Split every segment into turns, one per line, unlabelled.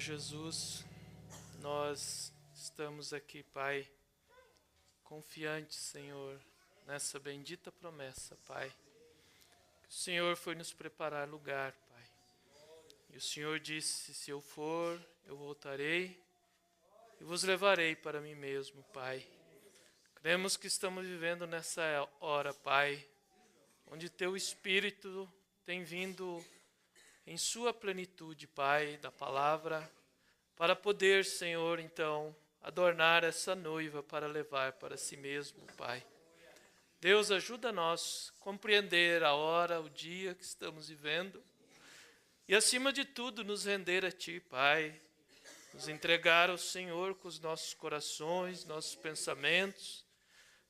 Jesus, nós estamos aqui, Pai, confiantes, Senhor, nessa bendita promessa, Pai. Que o Senhor foi nos preparar lugar, Pai. E o Senhor disse, se eu for, eu voltarei e vos levarei para mim mesmo, Pai. Cremos que estamos vivendo nessa hora, Pai, onde Teu Espírito tem vindo em sua plenitude, Pai, da palavra, para poder, Senhor, então, adornar essa noiva para levar para si mesmo, Pai. Deus, ajuda nós a compreender a hora, o dia que estamos vivendo e, acima de tudo, nos render a Ti, Pai. Nos entregar ao Senhor com os nossos corações, nossos pensamentos,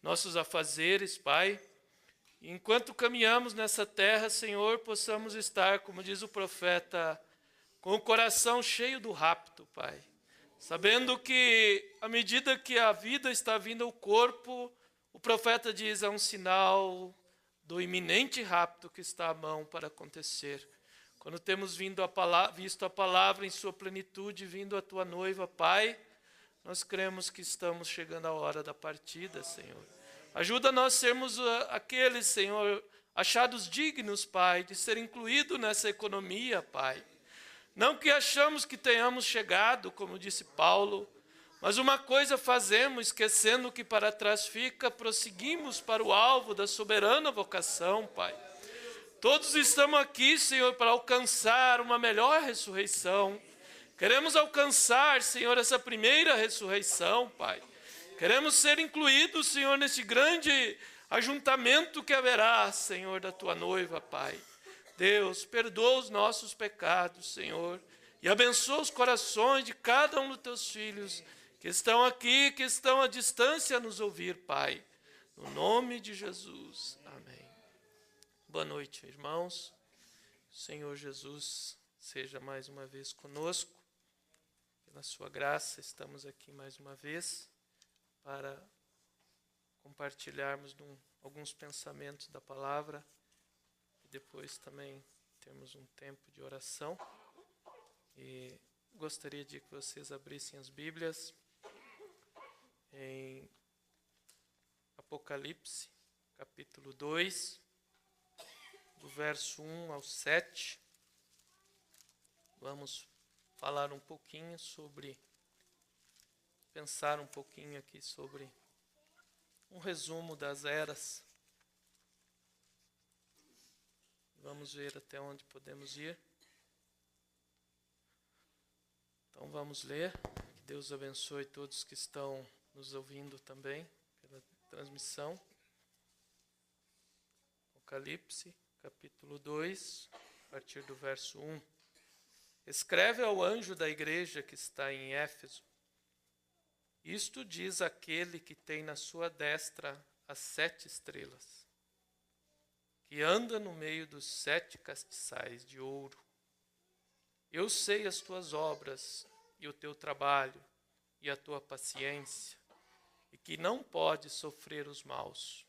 nossos afazeres, Pai. Enquanto caminhamos nessa terra, Senhor, possamos estar, como diz o profeta, com o coração cheio do rapto, Pai. Sabendo que, à medida que a vida está vindo ao corpo, o profeta diz, é um sinal do iminente rapto que está à mão para acontecer. Quando temos visto a palavra em sua plenitude, vindo a Tua noiva, Pai, nós cremos que estamos chegando à hora da partida, Senhor. Ajuda nós a sermos aqueles, Senhor, achados dignos, Pai, de ser incluídos nessa economia, Pai. Não que achamos que tenhamos chegado, como disse Paulo, mas uma coisa fazemos, esquecendo que para trás fica, prosseguimos para o alvo da soberana vocação, Pai. Todos estamos aqui, Senhor, para alcançar uma melhor ressurreição. Queremos alcançar, Senhor, essa primeira ressurreição, Pai. Queremos ser incluídos, Senhor, nesse grande ajuntamento que haverá, Senhor, da Tua noiva, Pai. Deus, perdoa os nossos pecados, Senhor, e abençoa os corações de cada um dos Teus filhos que estão aqui, que estão à distância a nos ouvir, Pai. No nome de Jesus. Amém. Boa noite, irmãos. O Senhor Jesus seja mais uma vez conosco. Pela sua graça, estamos aqui mais uma vez para compartilharmos alguns pensamentos da palavra e depois também termos um tempo de oração. E gostaria de que vocês abrissem as Bíblias em Apocalipse, capítulo 2, do verso 1 ao 7. Vamos falar um pouquinho pensar um pouquinho aqui sobre um resumo das eras. Vamos ver até onde podemos ir. Então vamos ler. Que Deus abençoe todos que estão nos ouvindo também pela transmissão. Apocalipse, capítulo 2, a partir do verso 1. Escreve ao anjo da igreja que está em Éfeso. Isto diz aquele que tem na sua destra as 7 estrelas, que anda no meio dos 7 castiçais de ouro. Eu sei as tuas obras e o teu trabalho e a tua paciência, e que não podes sofrer os maus.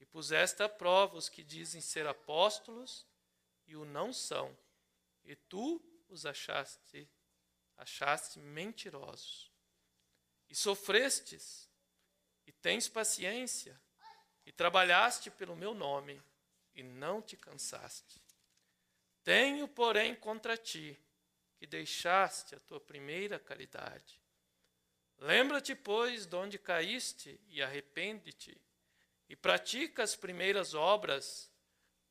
E puseste à prova os que dizem ser apóstolos e o não são, e tu os achaste mentirosos. E sofrestes, e tens paciência, e trabalhaste pelo meu nome, e não te cansaste. Tenho, porém, contra ti, que deixaste a tua primeira caridade. Lembra-te, pois, de onde caíste, e arrepende-te, e pratica as primeiras obras.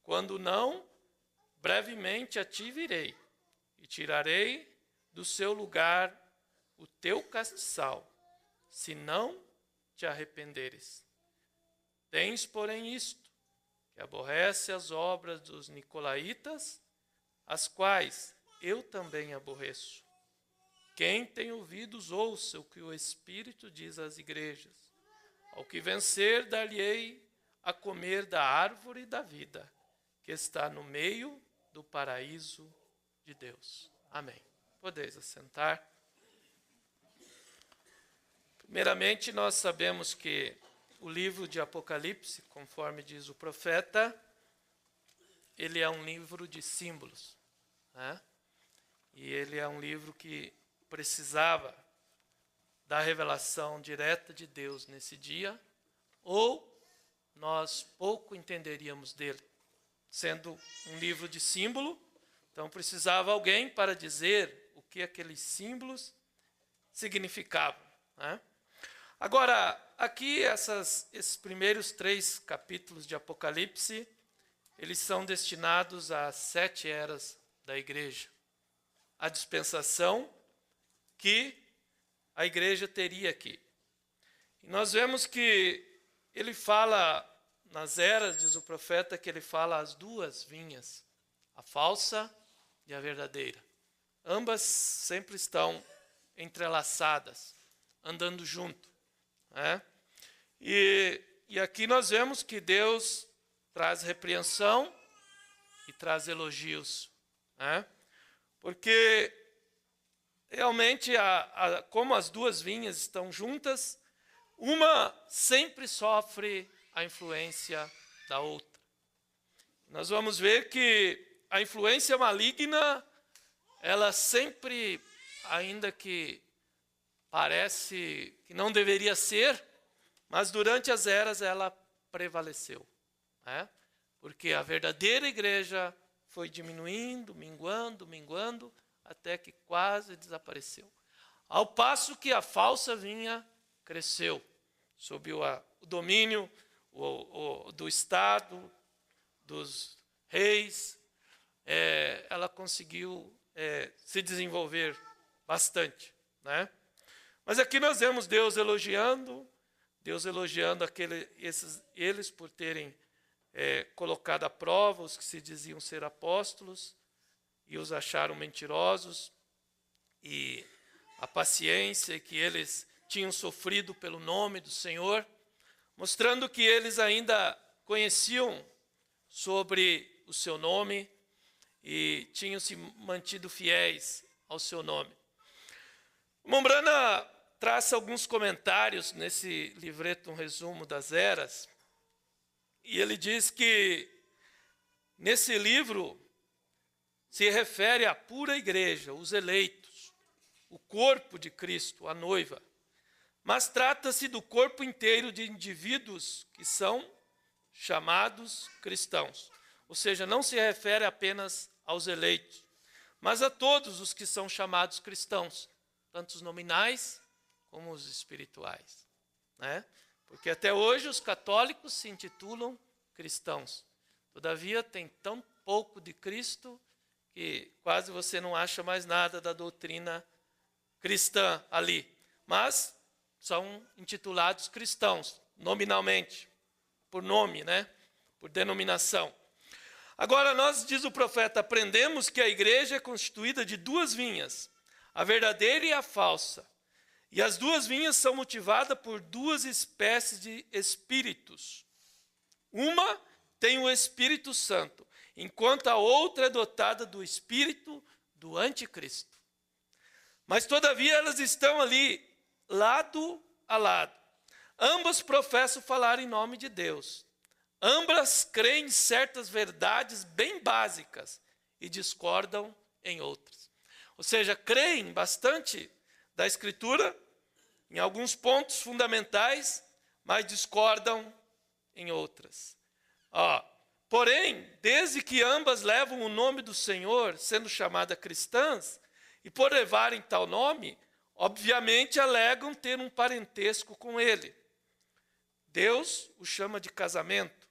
Quando não, brevemente a ti virei, e tirarei do seu lugar o teu castiçal, se não te arrependeres. Tens, porém, isto, que aborrece as obras dos nicolaítas, as quais eu também aborreço. Quem tem ouvidos, ouça o que o Espírito diz às igrejas. Ao que vencer, dar-lhe-ei a comer da árvore da vida, que está no meio do paraíso de Deus. Amém. Podeis assentar. Primeiramente, nós sabemos que o livro de Apocalipse, conforme diz o profeta, ele é um livro de símbolos, né? E ele é um livro que precisava da revelação direta de Deus nesse dia, ou nós pouco entenderíamos dele. Sendo um livro de símbolo, então precisava alguém para dizer o que aqueles símbolos significavam, né? Agora, aqui esses primeiros 3 capítulos de Apocalipse, eles são destinados às 7 eras da igreja. A dispensação que a igreja teria aqui. E nós vemos que ele fala, nas eras, diz o profeta, que ele fala as 2 vinhas, a falsa e a verdadeira. Ambas sempre estão entrelaçadas, andando junto, né? E aqui nós vemos que Deus traz repreensão e traz elogios, né? Porque realmente, como as 2 vinhas estão juntas, uma sempre sofre a influência da outra. Nós vamos ver que a influência maligna, ela sempre, ainda que parece que não deveria ser, mas durante as eras ela prevaleceu, né? Porque a verdadeira igreja foi diminuindo, minguando, até que quase desapareceu. Ao passo que a falsa vinha cresceu, sob o domínio do Estado, dos reis, ela conseguiu se desenvolver bastante, né? Mas aqui nós vemos Deus elogiando eles por terem colocado à prova os que se diziam ser apóstolos e os acharam mentirosos, e a paciência que eles tinham sofrido pelo nome do Senhor, mostrando que eles ainda conheciam sobre o seu nome e tinham se mantido fiéis ao seu nome. Mombrana traça alguns comentários nesse livreto, um resumo das eras, e ele diz que nesse livro se refere à pura igreja, os eleitos, o corpo de Cristo, a noiva, mas trata-se do corpo inteiro de indivíduos que são chamados cristãos. Ou seja, não se refere apenas aos eleitos, mas a todos os que são chamados cristãos, tanto os nominais como os espirituais, né? Porque até hoje os católicos se intitulam cristãos. Todavia, tem tão pouco de Cristo que quase você não acha mais nada da doutrina cristã ali. Mas são intitulados cristãos, nominalmente, por nome, né? Por denominação. Agora, nós, diz o profeta, aprendemos que a igreja é constituída de 2 vinhas, a verdadeira e a falsa. E as 2 vinhas são motivadas por 2 espécies de espíritos. Uma tem o Espírito Santo, enquanto a outra é dotada do espírito do anticristo. Mas, todavia, elas estão ali, lado a lado. Ambas professam falar em nome de Deus. Ambas creem em certas verdades bem básicas e discordam em outras. Ou seja, creem bastante da Escritura, em alguns pontos fundamentais, mas discordam em outras. Porém, desde que ambas levam o nome do Senhor, sendo chamadas cristãs, e por levarem tal nome, obviamente alegam ter um parentesco com ele. Deus o chama de casamento.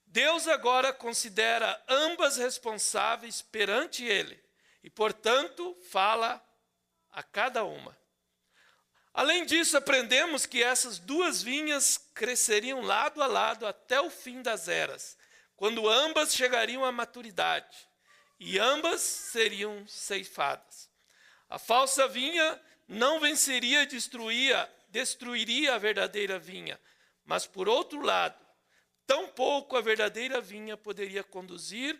Deus agora considera ambas responsáveis perante ele e, portanto, fala a cada uma. Além disso, aprendemos que essas 2 vinhas cresceriam lado a lado até o fim das eras, quando ambas chegariam à maturidade e ambas seriam ceifadas. A falsa vinha não venceria e destruiria a verdadeira vinha, mas, por outro lado, tampouco a verdadeira vinha poderia conduzir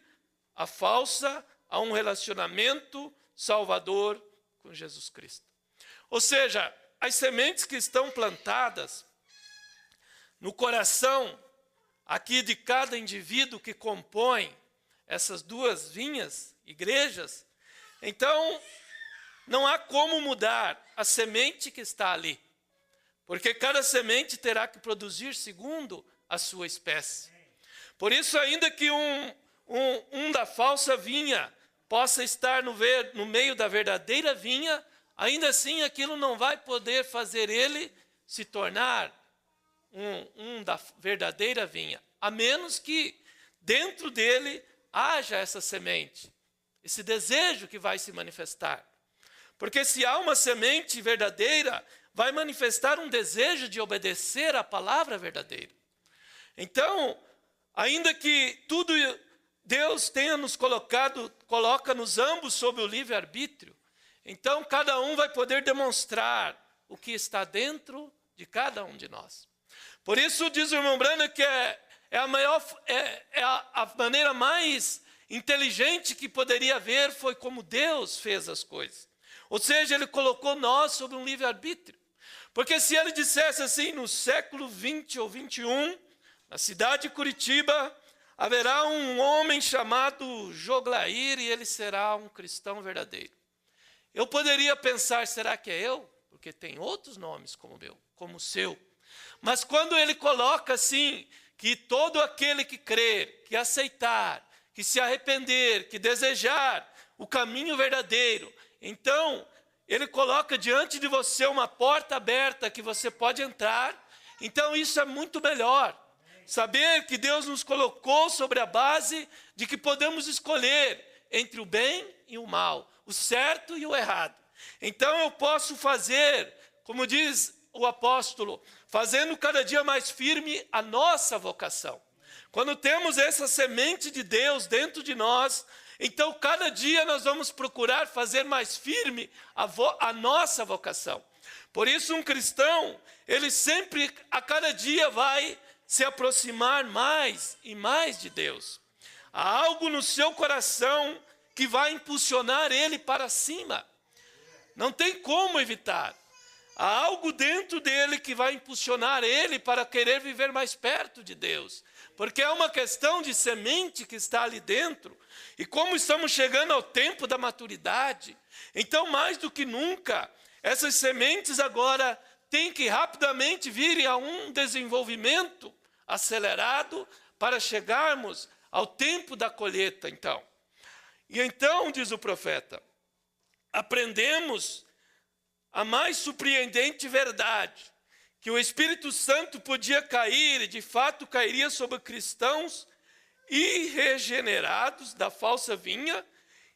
a falsa a um relacionamento salvador com Jesus Cristo. Ou seja, as sementes que estão plantadas no coração aqui de cada indivíduo que compõe essas 2 vinhas, igrejas, então não há como mudar a semente que está ali, porque cada semente terá que produzir segundo a sua espécie. Por isso, ainda que um da falsa vinha possa estar no meio da verdadeira vinha, ainda assim aquilo não vai poder fazer ele se tornar um da verdadeira vinha, a menos que dentro dele haja essa semente, esse desejo que vai se manifestar. Porque se há uma semente verdadeira, vai manifestar um desejo de obedecer à palavra verdadeira. Então, ainda que tudo Deus tenha nos coloca-nos ambos sob o livre-arbítrio, então cada um vai poder demonstrar o que está dentro de cada um de nós. Por isso diz o irmão Branham que é a maneira mais inteligente que poderia haver foi como Deus fez as coisas. Ou seja, ele colocou nós sob um livre-arbítrio. Porque se ele dissesse assim, no século 20 ou 21, na cidade de Curitiba, haverá um homem chamado Joglair e ele será um cristão verdadeiro. Eu poderia pensar, será que é eu? Porque tem outros nomes como o seu. Mas quando ele coloca assim, que todo aquele que crer, que aceitar, que se arrepender, que desejar o caminho verdadeiro, então ele coloca diante de você uma porta aberta que você pode entrar. Então isso é muito melhor. Saber que Deus nos colocou sobre a base de que podemos escolher entre o bem e o mal, o certo e o errado. Então eu posso fazer, como diz o apóstolo, fazendo cada dia mais firme a nossa vocação. Quando temos essa semente de Deus dentro de nós, então cada dia nós vamos procurar fazer mais firme a nossa vocação. Por isso um cristão, ele sempre, a cada dia vai se aproximar mais e mais de Deus. Há algo no seu coração que vai impulsionar ele para cima. Não tem como evitar. Há algo dentro dele que vai impulsionar ele para querer viver mais perto de Deus. Porque é uma questão de semente que está ali dentro. E como estamos chegando ao tempo da maturidade, então mais do que nunca, essas sementes agora têm que rapidamente vir a um desenvolvimento acelerado para chegarmos ao tempo da colheita, então. E então, diz o profeta, aprendemos a mais surpreendente verdade, que o Espírito Santo podia cair, e de fato cairia sobre cristãos irregenerados da falsa vinha,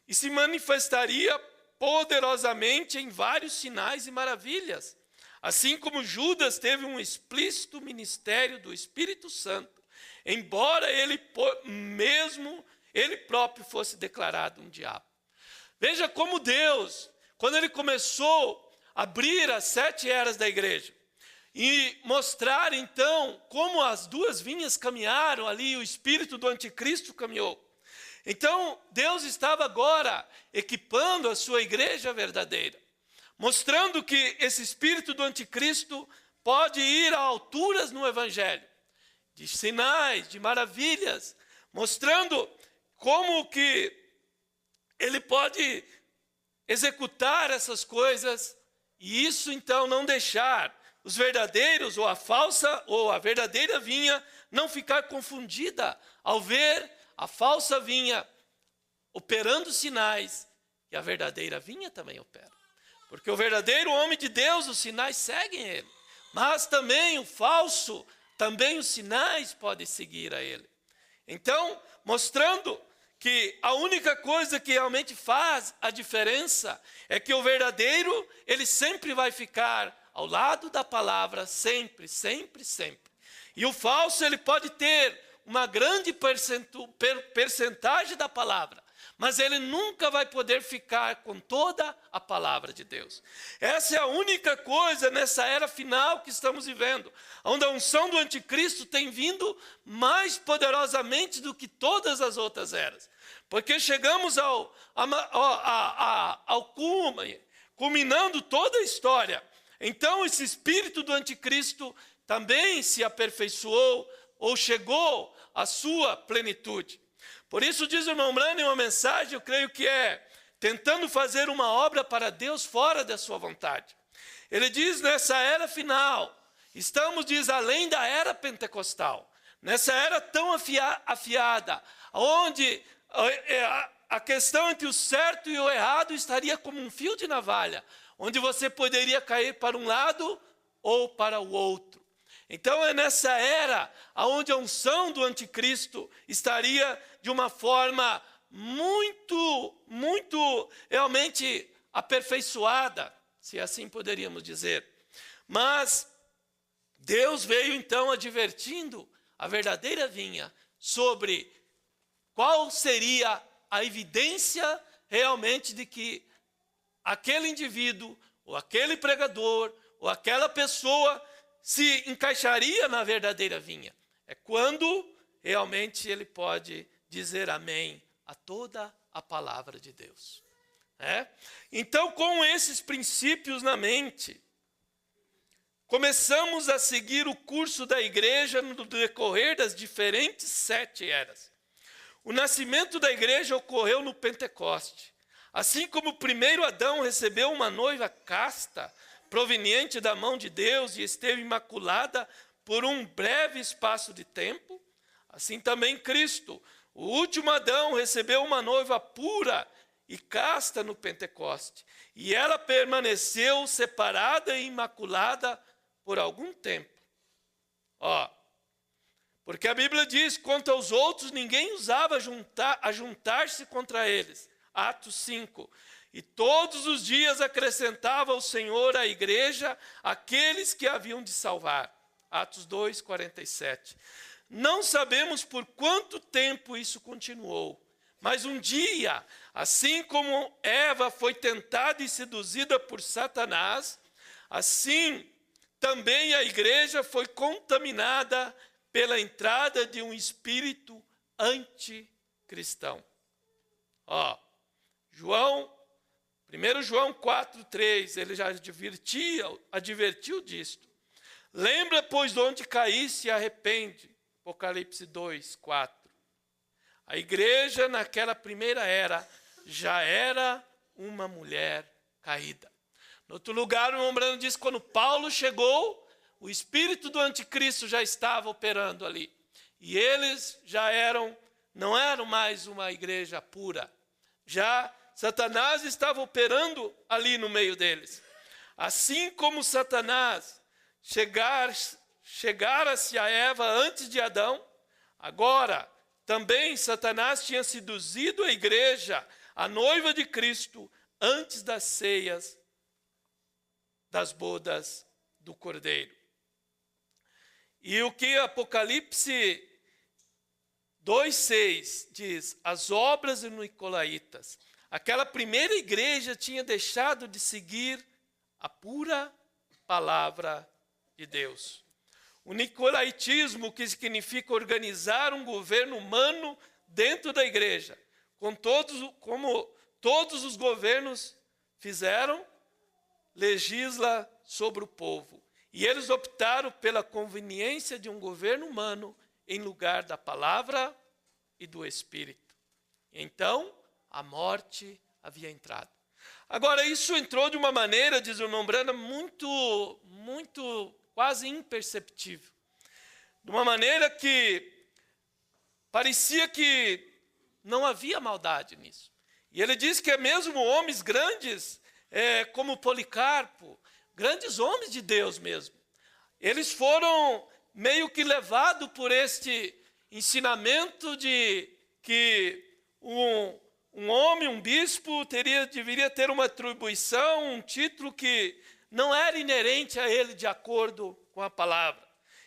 e se manifestaria poderosamente em vários sinais e maravilhas. Assim como Judas teve um explícito ministério do Espírito Santo, embora ele próprio fosse declarado um diabo. Veja como Deus, quando ele começou a abrir as 7 eras da igreja, e mostrar então como as duas vinhas caminharam ali, o espírito do anticristo caminhou. Então Deus estava agora equipando a sua igreja verdadeira, mostrando que esse espírito do anticristo pode ir a alturas no evangelho, de sinais, de maravilhas, mostrando como que ele pode executar essas coisas, e isso então não deixar os verdadeiros ou a falsa ou a verdadeira vinha não ficar confundida ao ver a falsa vinha operando sinais e a verdadeira vinha também opera. Porque o verdadeiro homem de Deus, os sinais seguem ele. Mas também o falso, também os sinais podem seguir a ele. Então, mostrando que a única coisa que realmente faz a diferença é que o verdadeiro, ele sempre vai ficar ao lado da palavra, sempre, sempre, sempre. E o falso, ele pode ter uma grande percentagem da palavra, mas ele nunca vai poder ficar com toda a palavra de Deus. Essa é a única coisa nessa era final que estamos vivendo, onde a unção do anticristo tem vindo mais poderosamente do que todas as outras eras. Porque chegamos ao culminando toda a história. Então esse espírito do anticristo também se aperfeiçoou ou chegou à sua plenitude. Por isso diz o irmão Branham uma mensagem, eu creio que é tentando fazer uma obra para Deus fora da sua vontade. Ele diz, nessa era final, estamos, diz, além da era pentecostal, nessa era tão afiada, onde a questão entre o certo e o errado estaria como um fio de navalha, onde você poderia cair para um lado ou para o outro. Então é nessa era onde a unção do anticristo estaria de uma forma muito realmente aperfeiçoada, se assim poderíamos dizer. Mas Deus veio então advertindo a verdadeira vinha sobre qual seria a evidência realmente de que aquele indivíduo, ou aquele pregador, ou aquela pessoa se encaixaria na verdadeira vinha. É quando realmente ele pode dizer amém a toda a palavra de Deus. Então, com esses princípios na mente, começamos a seguir o curso da igreja no decorrer das diferentes 7 eras. O nascimento da igreja ocorreu no Pentecoste. Assim como o primeiro Adão recebeu uma noiva casta, proveniente da mão de Deus, e esteve imaculada por um breve espaço de tempo, assim também Cristo, o último Adão, recebeu uma noiva pura e casta no Pentecoste, e ela permaneceu separada e imaculada por algum tempo. Porque a Bíblia diz, quanto aos outros, ninguém ousava juntar-se contra eles. Atos 5. E todos os dias acrescentava o Senhor à igreja aqueles que haviam de salvar. Atos 2, 47. Não sabemos por quanto tempo isso continuou, mas um dia, assim como Eva foi tentada e seduzida por Satanás, assim também a igreja foi contaminada pela entrada de um espírito anticristão. 1 João 4,3, ele já advertiu disto. Lembra, pois, de onde caísse e arrepende. Apocalipse 2, 4. A igreja naquela primeira era já era uma mulher caída. No outro lugar, o irmão Branham diz que quando Paulo chegou, o espírito do anticristo já estava operando ali. E eles não eram mais uma igreja pura. Já Satanás estava operando ali no meio deles. Assim como Satanás chegara-se a Eva antes de Adão, agora também Satanás tinha seduzido a igreja, a noiva de Cristo, antes das ceias das bodas do Cordeiro. E o que Apocalipse 2,6 diz, as obras dos nicolaítas. Aquela primeira igreja tinha deixado de seguir a pura palavra de Deus. O nicolaitismo, que significa organizar um governo humano dentro da igreja, como todos os governos fizeram, legisla sobre o povo. E eles optaram pela conveniência de um governo humano em lugar da palavra e do Espírito. Então, a morte havia entrado. Agora, isso entrou de uma maneira, diz o irmão Branham, muito quase imperceptível. De uma maneira que parecia que não havia maldade nisso. E ele diz que mesmo homens grandes, como Policarpo, grandes homens de Deus mesmo, eles foram meio que levados por este ensinamento de que um homem, um bispo, deveria ter uma atribuição, um título que não era inerente a ele de acordo com a palavra.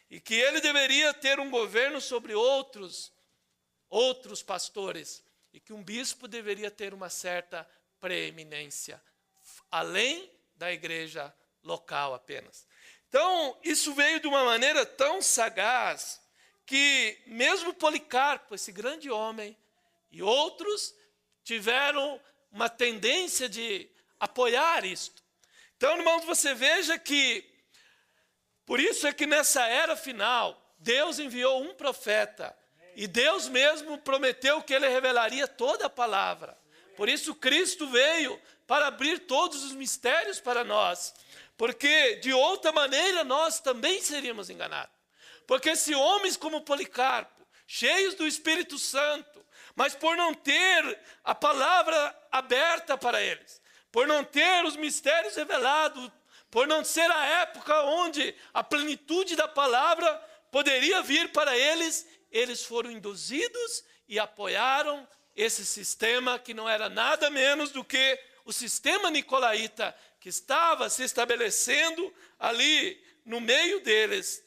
E que ele deveria ter um governo sobre outros pastores. E que um bispo deveria ter uma certa preeminência, além da igreja local apenas. Então, isso veio de uma maneira tão sagaz que mesmo Policarpo, esse grande homem, e outros tiveram uma tendência de apoiar isto. Então, irmãos, você veja que, por isso é que nessa era final, Deus enviou um profeta, e Deus mesmo prometeu que ele revelaria toda a palavra, Por isso Cristo veio para abrir todos os mistérios para nós. Porque de outra maneira nós também seríamos enganados. Porque se homens como Policarpo, cheios do Espírito Santo, mas por não ter a palavra aberta para eles, por não ter os mistérios revelados, por não ser a época onde a plenitude da palavra poderia vir para eles, eles foram induzidos e apoiaram esse sistema que não era nada menos do que o sistema nicolaíta, que estava se estabelecendo ali no meio deles,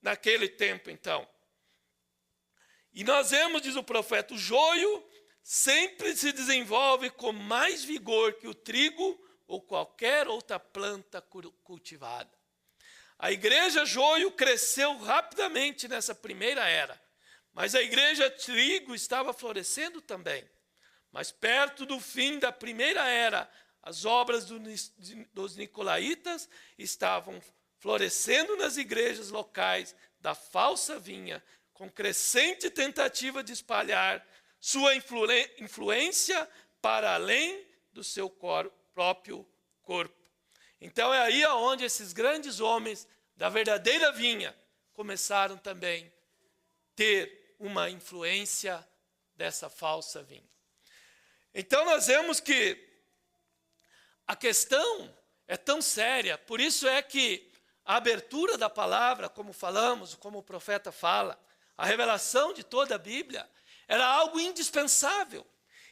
naquele tempo então. E nós vemos, diz o profeta, o joio sempre se desenvolve com mais vigor que o trigo ou qualquer outra planta cultivada. A igreja joio cresceu rapidamente nessa primeira era, mas a igreja trigo estava florescendo também. Mas perto do fim da primeira era, as obras dos nicolaítas estavam florescendo nas igrejas locais da falsa vinha, com crescente tentativa de espalhar sua influência para além do seu próprio corpo. Então é aí onde esses grandes homens da verdadeira vinha começaram também a ter uma influência dessa falsa vinha. Então nós vemos que a questão é tão séria, por isso é que a abertura da palavra, como falamos, como o profeta fala, a revelação de toda a Bíblia, era algo indispensável.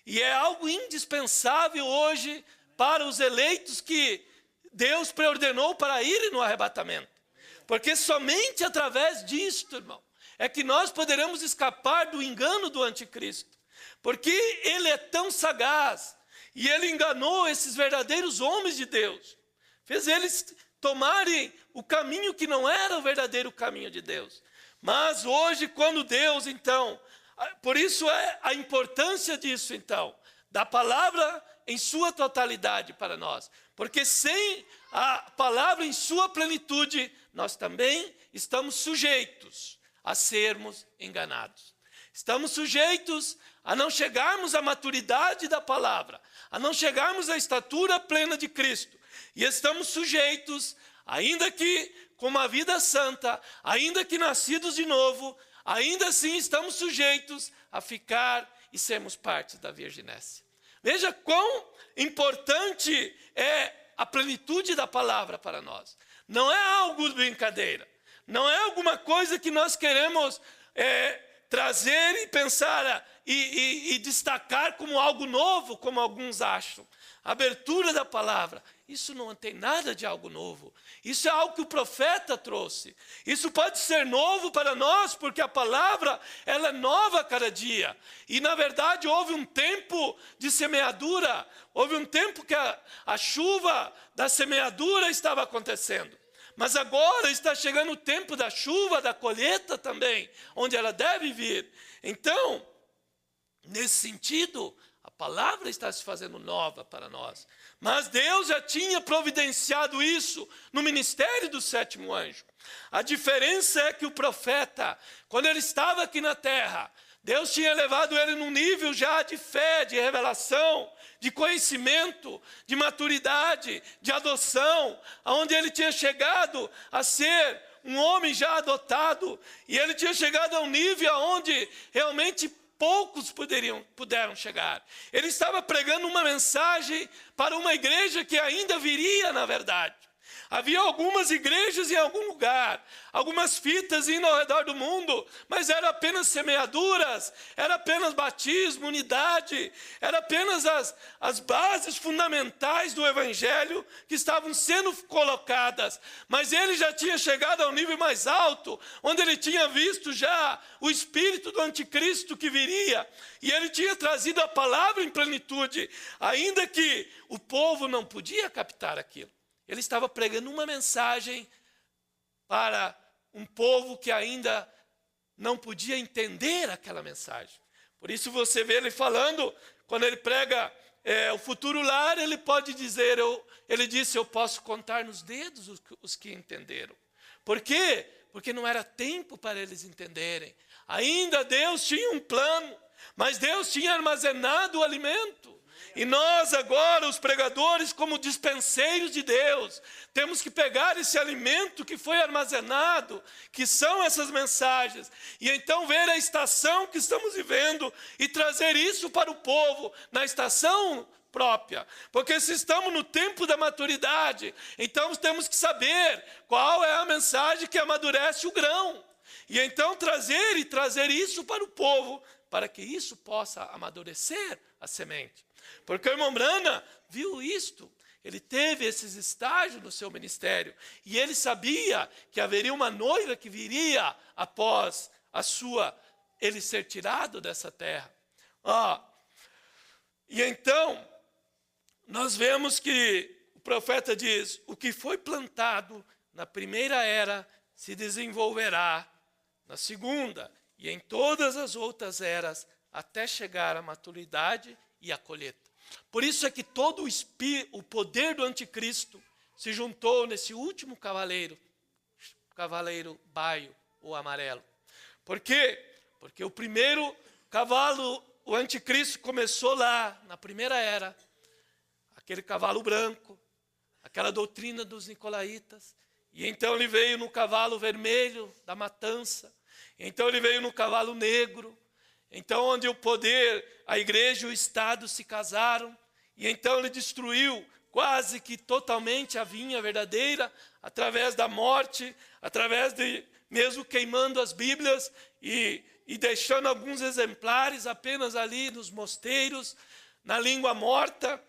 E é algo indispensável hoje para os eleitos que Deus preordenou para irem no arrebatamento. Porque somente através disto, irmão, é que nós poderemos escapar do engano do anticristo. Porque ele é tão sagaz e ele enganou esses verdadeiros homens de Deus. Fez eles tomarem o caminho que não era o verdadeiro caminho de Deus. Mas hoje, quando Deus, então, por isso é a importância disso, então, da palavra em sua totalidade para nós. Porque sem a palavra em sua plenitude, nós também estamos sujeitos a sermos enganados. Estamos sujeitos a não chegarmos à maturidade da palavra, a não chegarmos à estatura plena de Cristo. E estamos sujeitos, ainda que com uma vida santa, ainda que nascidos de novo, ainda assim estamos sujeitos a ficar e sermos parte da virginécia. Veja quão importante é a plenitude da palavra para nós. Não é algo de brincadeira. Não é alguma coisa que nós queremos trazer e pensar e destacar como algo novo, como alguns acham. A abertura da palavra, isso não tem nada de algo novo. Isso é algo que o profeta trouxe. Isso pode ser novo para nós, porque a palavra ela é nova a cada dia. E, na verdade, houve um tempo de semeadura. Houve um tempo que a chuva da semeadura estava acontecendo. Mas agora está chegando o tempo da chuva, da colheita também, onde ela deve vir. Então, nesse sentido, a palavra está se fazendo nova para nós. Mas Deus já tinha providenciado isso no ministério do sétimo anjo. A diferença é que o profeta, quando ele estava aqui na terra, Deus tinha levado ele num nível já de fé, de revelação, de conhecimento, de maturidade, de adoção, onde ele tinha chegado a ser um homem já adotado, e ele tinha chegado a um nível onde realmente poucos puderam chegar. Ele estava pregando uma mensagem para uma igreja que ainda viria, na verdade. Havia algumas igrejas em algum lugar, algumas fitas indo ao redor do mundo, mas eram apenas semeaduras, era apenas batismo, unidade, eram apenas as bases fundamentais do evangelho que estavam sendo colocadas. Mas ele já tinha chegado ao nível mais alto, onde ele tinha visto já o espírito do anticristo que viria, e ele tinha trazido a palavra em plenitude, ainda que o povo não podia captar aquilo. Ele estava pregando uma mensagem para um povo que ainda não podia entender aquela mensagem. Por isso você vê ele falando, quando ele prega o futuro lar, ele pode dizer, ele disse, eu posso contar nos dedos os que entenderam. Por quê? Porque não era tempo para eles entenderem. Ainda Deus tinha um plano, mas Deus tinha armazenado o alimento. E nós agora, os pregadores, como dispenseiros de Deus, temos que pegar esse alimento que foi armazenado, que são essas mensagens, e então ver a estação que estamos vivendo e trazer isso para o povo na estação própria. Porque se estamos no tempo da maturidade, então temos que saber qual é a mensagem que amadurece o grão. E então trazer isso para o povo, para que isso possa amadurecer a semente. Porque o irmão Branham viu isto, ele teve esses estágios no seu ministério, e ele sabia que haveria uma noiva que viria após ele ser tirado dessa terra. E então, nós vemos que o profeta diz, o que foi plantado na primeira era se desenvolverá na segunda, e em todas as outras eras, até chegar à maturidade e à colheita. Por isso é que todo o poder do anticristo se juntou nesse último cavaleiro baio ou amarelo. Por quê? Porque o primeiro cavalo, o anticristo, começou lá, na primeira era, aquele cavalo branco, aquela doutrina dos nicolaítas, e então ele veio no cavalo vermelho da matança, então ele veio no cavalo negro, então onde o poder, a igreja e o Estado se casaram, e então ele destruiu quase que totalmente a vinha verdadeira, através da morte, através de mesmo queimando as Bíblias e deixando alguns exemplares apenas ali nos mosteiros, na língua morta.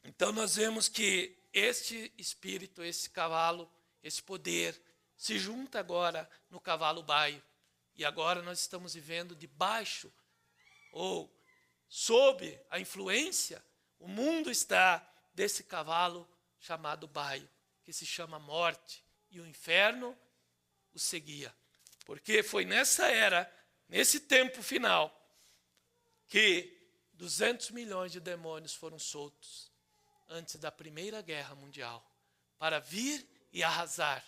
Então nós vemos que este espírito, esse cavalo, esse poder, se junta agora no cavalo baio. E agora nós estamos vivendo debaixo, ou sob a influência, o mundo está desse cavalo chamado baio, que se chama morte, e o inferno o seguia. Porque foi nessa era, nesse tempo final, que 200 milhões de demônios foram soltos antes da Primeira Guerra Mundial, para vir e arrasar,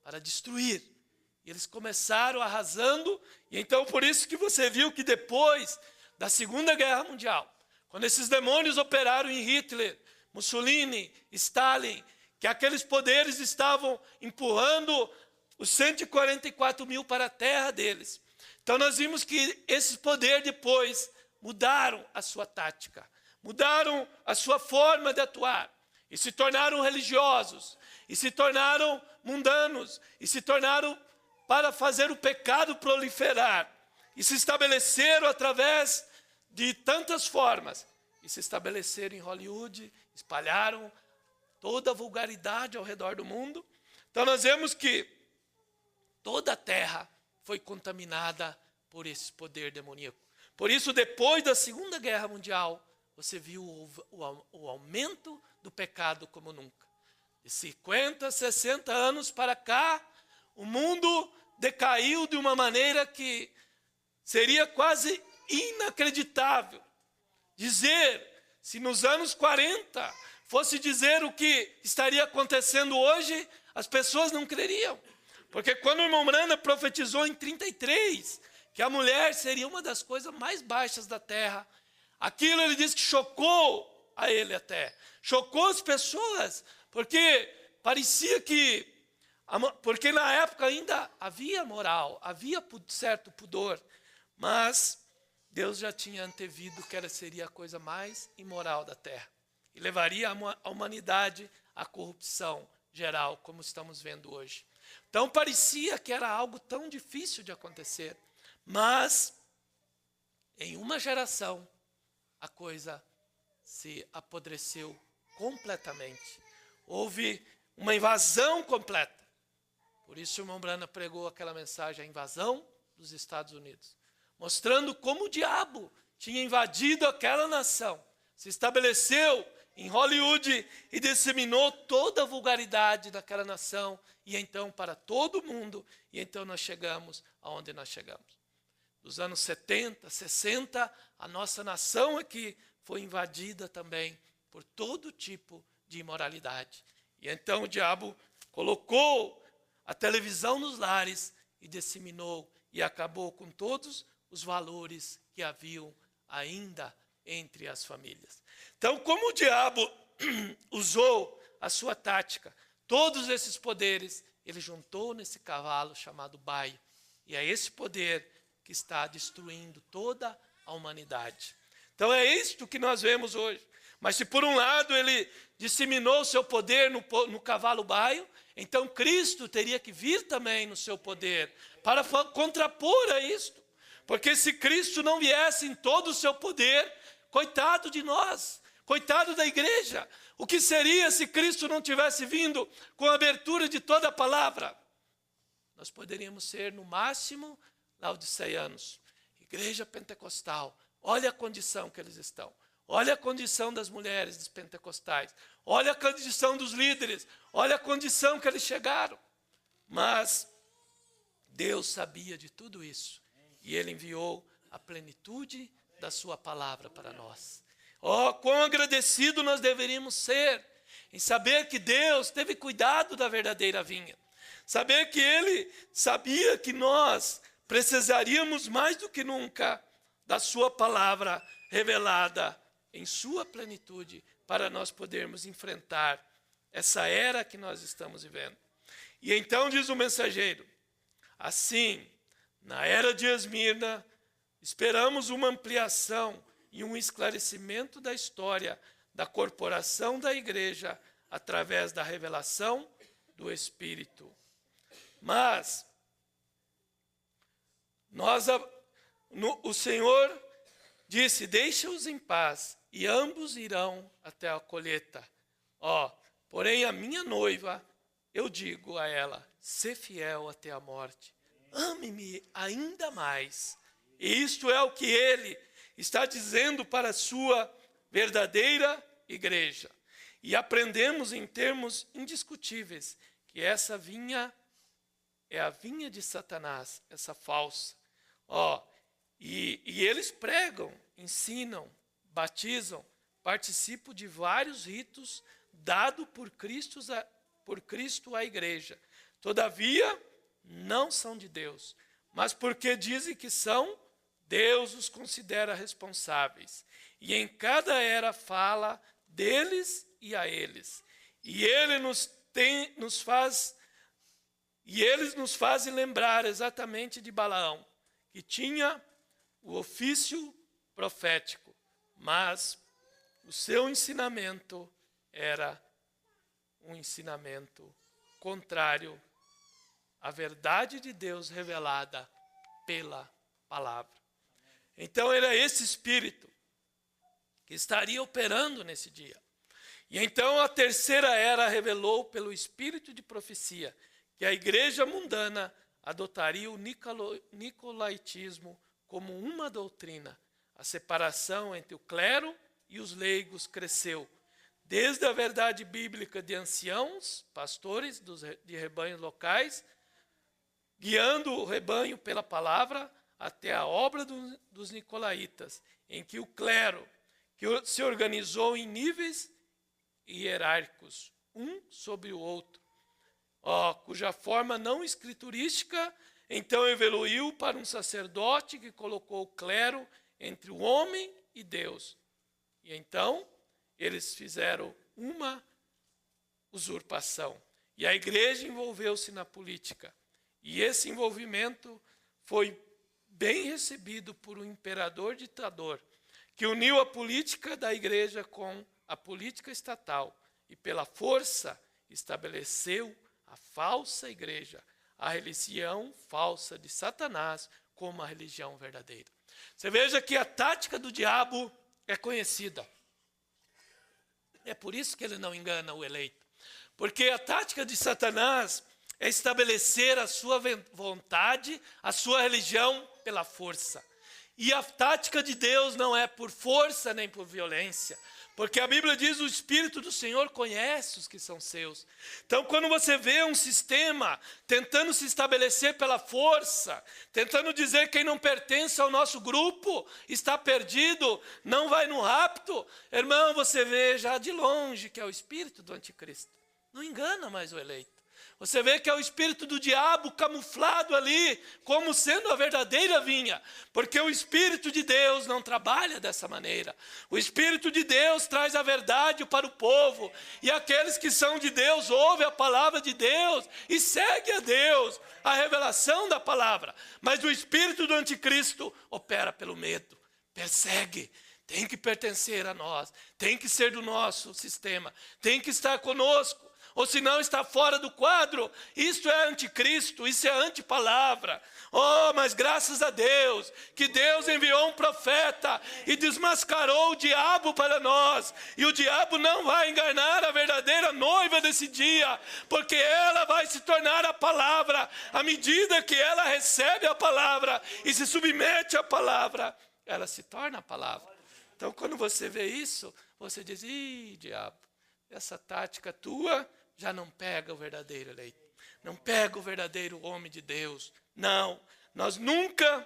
para destruir. E eles começaram arrasando, e então por isso que você viu que depois da Segunda Guerra Mundial, quando esses demônios operaram em Hitler, Mussolini, Stalin, que aqueles poderes estavam empurrando os 144 mil para a terra deles. Então nós vimos que esses poderes depois mudaram a sua tática, mudaram a sua forma de atuar, e se tornaram religiosos, e se tornaram mundanos, e se tornaram para fazer o pecado proliferar, e se estabeleceram através de tantas formas, e se estabeleceram em Hollywood, espalharam toda a vulgaridade ao redor do mundo. Então nós vemos que toda a terra foi contaminada por esse poder demoníaco. Por isso, depois da Segunda Guerra Mundial, você viu o aumento do pecado como nunca. De 50, 60 anos para cá, o mundo decaiu de uma maneira que seria quase inacreditável. Dizer, se nos anos 40 fosse dizer o que estaria acontecendo hoje, as pessoas não creriam. Porque quando o irmão Branham profetizou em 33, que a mulher seria uma das coisas mais baixas da terra, aquilo ele disse que chocou a ele até. Chocou as pessoas, porque parecia que... Porque na época ainda havia moral, havia certo pudor, mas Deus já tinha antevido que ela seria a coisa mais imoral da terra. E levaria a humanidade à corrupção geral, como estamos vendo hoje. Então parecia que era algo tão difícil de acontecer, mas em uma geração a coisa se apodreceu completamente. Houve uma invasão completa. Por isso o irmão Branham pregou aquela mensagem, a invasão dos Estados Unidos, mostrando como o diabo tinha invadido aquela nação, se estabeleceu em Hollywood e disseminou toda a vulgaridade daquela nação, e então para todo mundo, e então nós chegamos aonde nós chegamos. Nos anos 70, 60, a nossa nação aqui foi invadida também por todo tipo de imoralidade. E então o diabo colocou a televisão nos lares e disseminou e acabou com todos os valores que haviam ainda entre as famílias. Então, como o diabo usou a sua tática, todos esses poderes, ele juntou nesse cavalo chamado Baio. E é esse poder que está destruindo toda a humanidade. Então é isto que nós vemos hoje. Mas se por um lado ele disseminou o seu poder no cavalo Baio, então Cristo teria que vir também no seu poder para contrapor a isto. Porque se Cristo não viesse em todo o seu poder, coitado de nós, coitado da igreja. O que seria se Cristo não tivesse vindo com a abertura de toda a palavra? Nós poderíamos ser, no máximo, laodiceanos. Igreja pentecostal. Olha a condição que eles estão. Olha a condição das mulheres dos pentecostais. Olha a condição dos líderes. Olha a condição que eles chegaram. Mas Deus sabia de tudo isso. E Ele enviou a plenitude da sua palavra para nós. Oh, quão agradecido nós deveríamos ser em saber que Deus teve cuidado da verdadeira vinha. Saber que Ele sabia que nós precisaríamos mais do que nunca da sua palavra revelada em sua plenitude para nós podermos enfrentar essa era que nós estamos vivendo. E então diz o mensageiro, assim, na era de Esmirna, esperamos uma ampliação e um esclarecimento da história da corporação da igreja através da revelação do Espírito. Mas o Senhor disse, deixa-os em paz, e ambos irão até a colheita. Porém a minha noiva, eu digo a ela, sê fiel até a morte, ame-me ainda mais. E isto é o que ele está dizendo para a sua verdadeira igreja. E aprendemos em termos indiscutíveis que essa vinha é a vinha de Satanás, essa falsa. E eles pregam, ensinam, batizam, participam de vários ritos dados por Cristo à igreja. Todavia, não são de Deus, mas porque dizem que são, Deus os considera responsáveis. E em cada era fala deles e a eles. E eles nos fazem lembrar exatamente de Balaão, que tinha o ofício profético, mas o seu ensinamento era um ensinamento contrário à verdade de Deus revelada pela palavra. Então era esse espírito que estaria operando nesse dia. E então a terceira era revelou pelo espírito de profecia que a igreja mundana adotaria o nicolaítismo como uma doutrina. A separação entre o clero e os leigos cresceu, desde a verdade bíblica de anciãos, pastores de rebanhos locais, guiando o rebanho pela palavra, até a obra dos nicolaítas, em que o clero que se organizou em níveis hierárquicos, um sobre o outro, cuja forma não escriturística então evoluiu para um sacerdote que colocou o clero entre o homem e Deus. E então eles fizeram uma usurpação. E a igreja envolveu-se na política. E esse envolvimento foi bem recebido por um imperador ditador, que uniu a política da igreja com a política estatal e pela força estabeleceu a falsa igreja, a religião falsa de Satanás como a religião verdadeira. Você veja que a tática do diabo é conhecida. É por isso que ele não engana o eleito. Porque a tática de Satanás é estabelecer a sua vontade, a sua religião pela força. E a tática de Deus não é por força nem por violência. Porque a Bíblia diz que o Espírito do Senhor conhece os que são seus. Então, quando você vê um sistema tentando se estabelecer pela força, tentando dizer que quem não pertence ao nosso grupo está perdido, não vai no rapto, irmão, você vê já de longe que é o espírito do anticristo. Não engana mais o eleito. Você vê que é o espírito do diabo camuflado ali, como sendo a verdadeira vinha. Porque o Espírito de Deus não trabalha dessa maneira. O Espírito de Deus traz a verdade para o povo. E aqueles que são de Deus ouvem a palavra de Deus e seguem a Deus, a revelação da palavra. Mas o espírito do anticristo opera pelo medo, persegue. Tem que pertencer a nós, tem que ser do nosso sistema, tem que estar conosco. Ou senão está fora do quadro. Isso é anticristo, isso é antipalavra. Oh, mas graças a Deus, que Deus enviou um profeta e desmascarou o diabo para nós. E o diabo não vai enganar a verdadeira noiva desse dia, porque ela vai se tornar a palavra. À medida que ela recebe a palavra e se submete à palavra, ela se torna a palavra. Então, quando você vê isso, você diz, ih, diabo, essa tática tua já não pega o verdadeiro eleito, não pega o verdadeiro homem de Deus. Não, nós nunca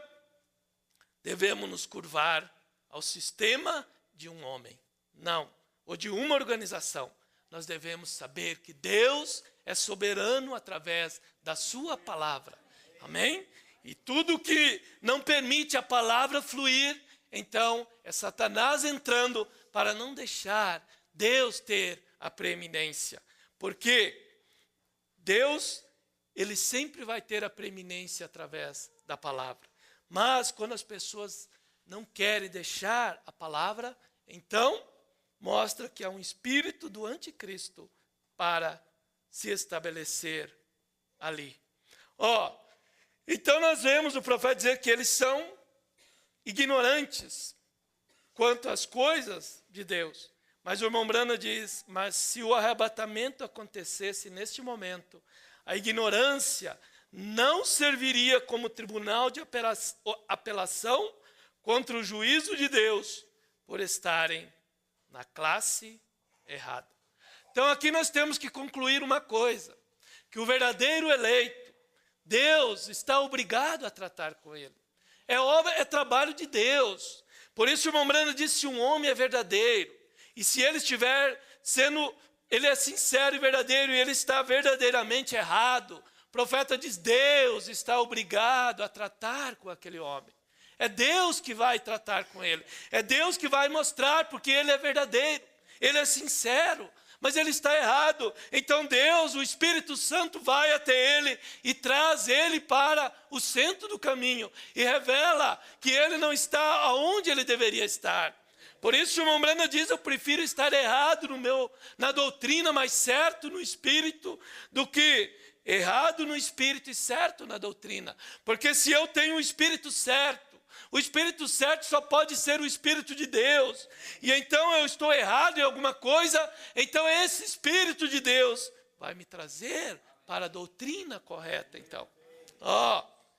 devemos nos curvar ao sistema de um homem, não, ou de uma organização. Nós devemos saber que Deus é soberano através da sua palavra, amém? E tudo que não permite a palavra fluir, então é Satanás entrando para não deixar Deus ter a preeminência. Porque Deus, ele sempre vai ter a preeminência através da palavra. Mas quando as pessoas não querem deixar a palavra, então mostra que há um espírito do anticristo para se estabelecer ali. Então nós vemos o profeta dizer que eles são ignorantes quanto às coisas de Deus. Mas o irmão Branham diz, mas se o arrebatamento acontecesse neste momento, a ignorância não serviria como tribunal de apelação contra o juízo de Deus por estarem na classe errada. Então aqui nós temos que concluir uma coisa, que o verdadeiro eleito, Deus está obrigado a tratar com ele. É trabalho de Deus. Por isso o irmão Branham disse, se um homem é verdadeiro, e se ele estiver sendo, ele é sincero e verdadeiro, e ele está verdadeiramente errado, o profeta diz, Deus está obrigado a tratar com aquele homem. É Deus que vai tratar com ele. É Deus que vai mostrar, porque ele é verdadeiro, ele é sincero, mas ele está errado. Então Deus, o Espírito Santo, vai até ele e traz ele para o centro do caminho e revela que ele não está onde ele deveria estar. Por isso o irmão Branham diz, eu prefiro estar errado na doutrina, mas certo no espírito, do que errado no espírito e certo na doutrina. Porque se eu tenho o espírito certo só pode ser o Espírito de Deus. E então eu estou errado em alguma coisa, então esse Espírito de Deus vai me trazer para a doutrina correta, então.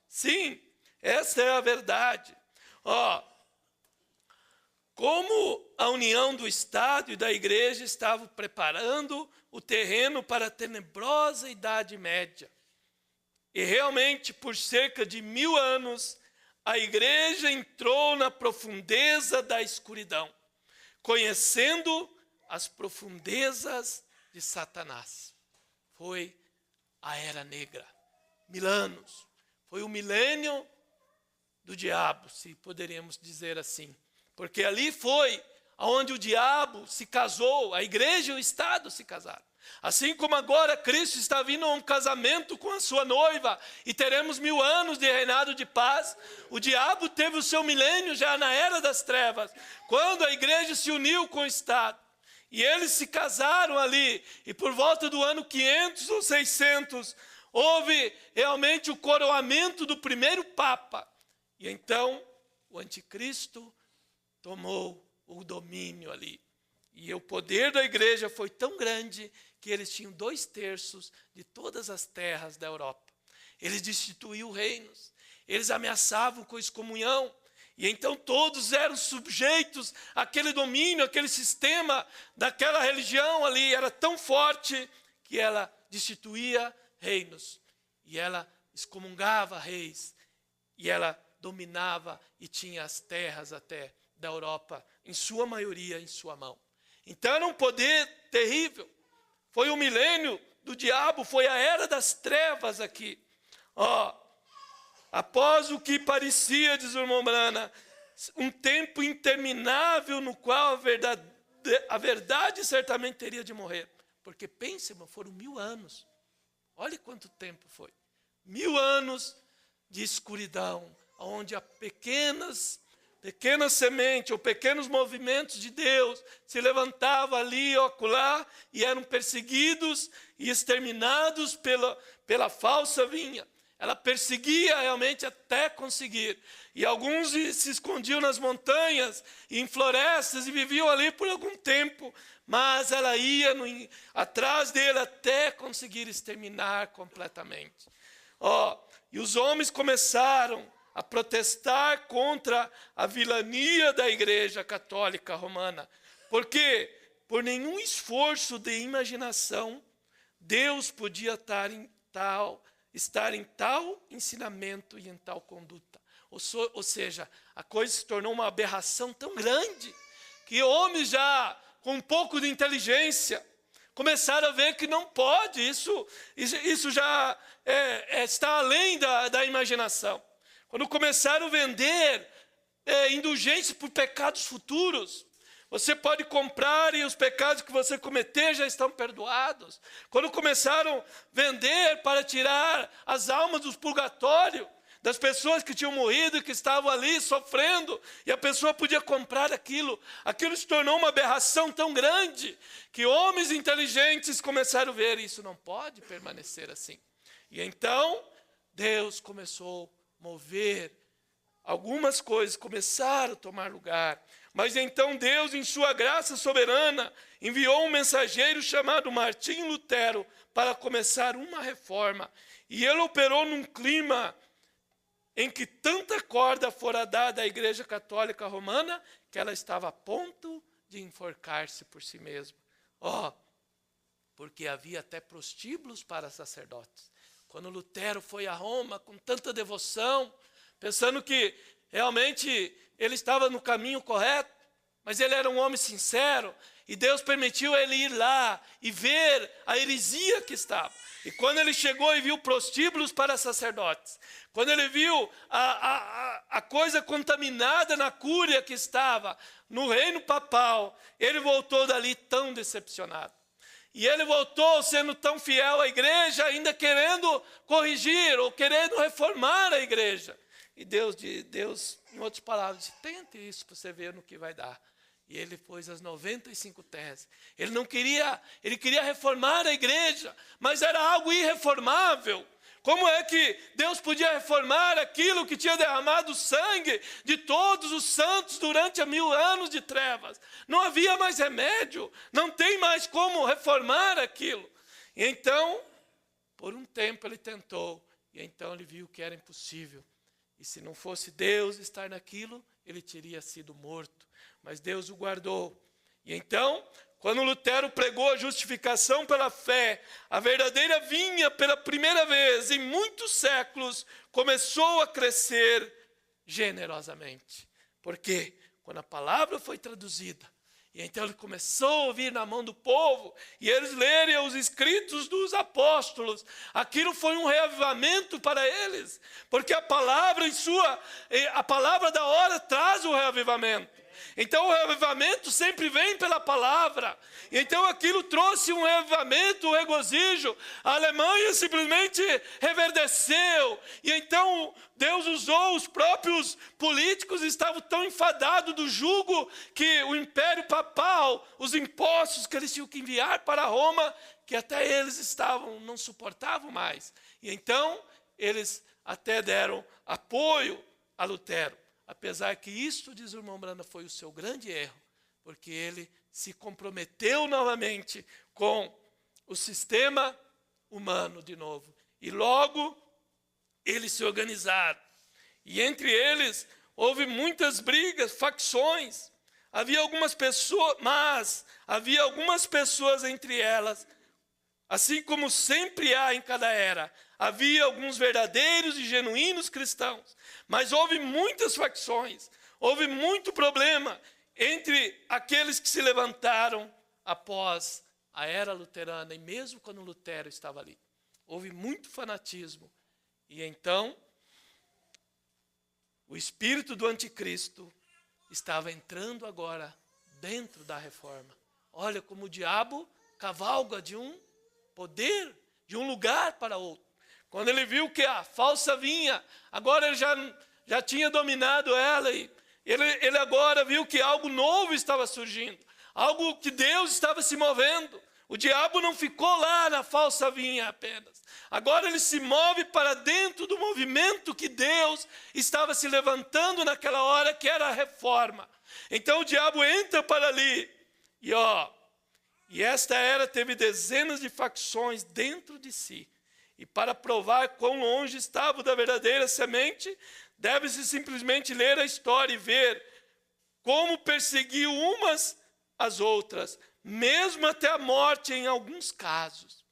Sim, essa é a verdade. Como a união do Estado e da igreja estavam preparando o terreno para a tenebrosa Idade Média. E realmente, por cerca de 1000 anos, a igreja entrou na profundeza da escuridão, conhecendo as profundezas de Satanás. Foi a Era Negra, 1000 anos. Foi o milênio do diabo, se poderíamos dizer assim. Porque ali foi onde o diabo se casou, a igreja e o Estado se casaram. Assim como agora Cristo está vindo a um casamento com a sua noiva e teremos 1000 anos de reinado de paz, o diabo teve o seu milênio já na Era das Trevas, quando a igreja se uniu com o Estado. E eles se casaram ali, e por volta do ano 500 ou 600, houve realmente o coroamento do primeiro Papa. E então o anticristo tomou o domínio ali. E o poder da igreja foi tão grande que eles tinham 2/3 de todas as terras da Europa. Eles destituíam reinos, eles ameaçavam com excomunhão, e então todos eram sujeitos àquele domínio, àquele sistema daquela religião ali. Era tão forte que ela destituía reinos, e ela excomungava reis, e ela dominava e tinha as terras até da Europa, em sua maioria, em sua mão. Então era um poder terrível. Foi um milênio do diabo, foi a era das trevas aqui. Após o que parecia, diz o irmão Brana, um tempo interminável no qual a verdade certamente teria de morrer. Porque pense, irmão, foram 1000 anos. Olha quanto tempo foi. 1000 anos de escuridão, onde há pequenas sementes ou pequenos movimentos de Deus se levantavam ali ou acolá e eram perseguidos e exterminados pela falsa vinha. Ela perseguia realmente até conseguir. E alguns se escondiam nas montanhas e em florestas e viviam ali por algum tempo, mas ela ia atrás dele até conseguir exterminar completamente. E os homens começaram a protestar contra a vilania da Igreja Católica Romana. Porque, por nenhum esforço de imaginação, Deus podia estar em tal ensinamento e em tal conduta. Ou seja, a coisa se tornou uma aberração tão grande que homens já com um pouco de inteligência começaram a ver que não pode, isso já está além da imaginação. Quando começaram a vender indulgências por pecados futuros, você pode comprar e os pecados que você cometer já estão perdoados. Quando começaram a vender para tirar as almas dos purgatórios, das pessoas que tinham morrido e que estavam ali sofrendo, e a pessoa podia comprar aquilo se tornou uma aberração tão grande, que homens inteligentes começaram a ver, isso não pode permanecer assim. E então, Deus começou a mover, algumas coisas começaram a tomar lugar. Mas então Deus, em sua graça soberana, enviou um mensageiro chamado Martim Lutero para começar uma reforma. E ele operou num clima em que tanta corda fora dada à Igreja Católica Romana, que ela estava a ponto de enforcar-se por si mesma. Porque havia até prostíbulos para sacerdotes. Quando Lutero foi a Roma com tanta devoção, pensando que realmente ele estava no caminho correto, mas ele era um homem sincero, e Deus permitiu ele ir lá e ver a heresia que estava. E quando ele chegou e viu prostíbulos para sacerdotes, quando ele viu a coisa contaminada na cúria que estava no reino papal, ele voltou dali tão decepcionado. E ele voltou sendo tão fiel à igreja, ainda querendo corrigir ou querendo reformar a igreja. E Deus, em outras palavras, disse, tente isso para você ver no que vai dar. E ele pôs as 95 teses. Ele queria reformar a igreja, mas era algo irreformável. Como é que Deus podia reformar aquilo que tinha derramado o sangue de todos os santos durante 1000 anos de trevas? Não havia mais remédio, não tem mais como reformar aquilo. E então, por um tempo ele tentou, e então ele viu que era impossível. E se não fosse Deus estar naquilo, ele teria sido morto. Mas Deus o guardou. E então, quando Lutero pregou a justificação pela fé, a verdadeira vinha pela primeira vez em muitos séculos, começou a crescer generosamente. Porque quando a palavra foi traduzida, e então ele começou a ouvir na mão do povo, e eles lerem os escritos dos apóstolos, aquilo foi um reavivamento para eles, porque a palavra a palavra da hora traz o reavivamento. Então o reavivamento sempre vem pela palavra. Então aquilo trouxe um reavivamento, um regozijo. A Alemanha simplesmente reverdeceu. E então Deus usou os próprios políticos, estavam tão enfadados do jugo que o império papal, os impostos que eles tinham que enviar para Roma, que até eles não suportavam mais. E então eles até deram apoio a Lutero. Apesar que isto, diz o irmão Brana, foi o seu grande erro, porque ele se comprometeu novamente com o sistema humano de novo. E logo eles se organizaram. E entre eles houve muitas brigas, facções. Havia algumas pessoas entre elas, assim como sempre há em cada era. Havia alguns verdadeiros e genuínos cristãos, mas houve muitas facções, houve muito problema entre aqueles que se levantaram após a era luterana, e mesmo quando Lutero estava ali. Houve muito fanatismo. E então, o espírito do anticristo estava entrando agora dentro da reforma. Olha como o diabo cavalga de um poder, de um lugar para outro. Quando ele viu que a falsa vinha, agora ele já tinha dominado ela, e ele agora viu que algo novo estava surgindo, algo que Deus estava se movendo. O diabo não ficou lá na falsa vinha apenas. Agora ele se move para dentro do movimento que Deus estava se levantando naquela hora, que era a reforma. Então o diabo entra para ali. E esta era teve dezenas de facções dentro de si. E para provar quão longe estava da verdadeira semente, deve-se simplesmente ler a história e ver como perseguiu umas às outras, mesmo até a morte em alguns casos.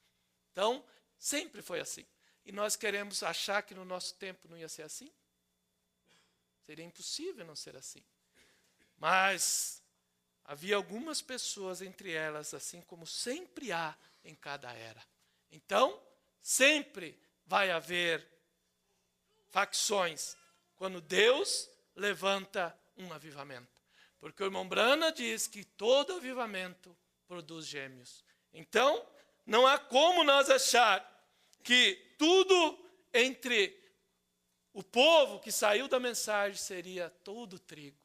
Então, sempre foi assim. E nós queremos achar que no nosso tempo não ia ser assim? Seria impossível não ser assim. Mas havia algumas pessoas entre elas, assim como sempre há em cada era. Então, sempre vai haver facções quando Deus levanta um avivamento. Porque o irmão Brana diz que todo avivamento produz gêmeos. Então, não há como nós achar que tudo entre o povo que saiu da mensagem seria todo trigo.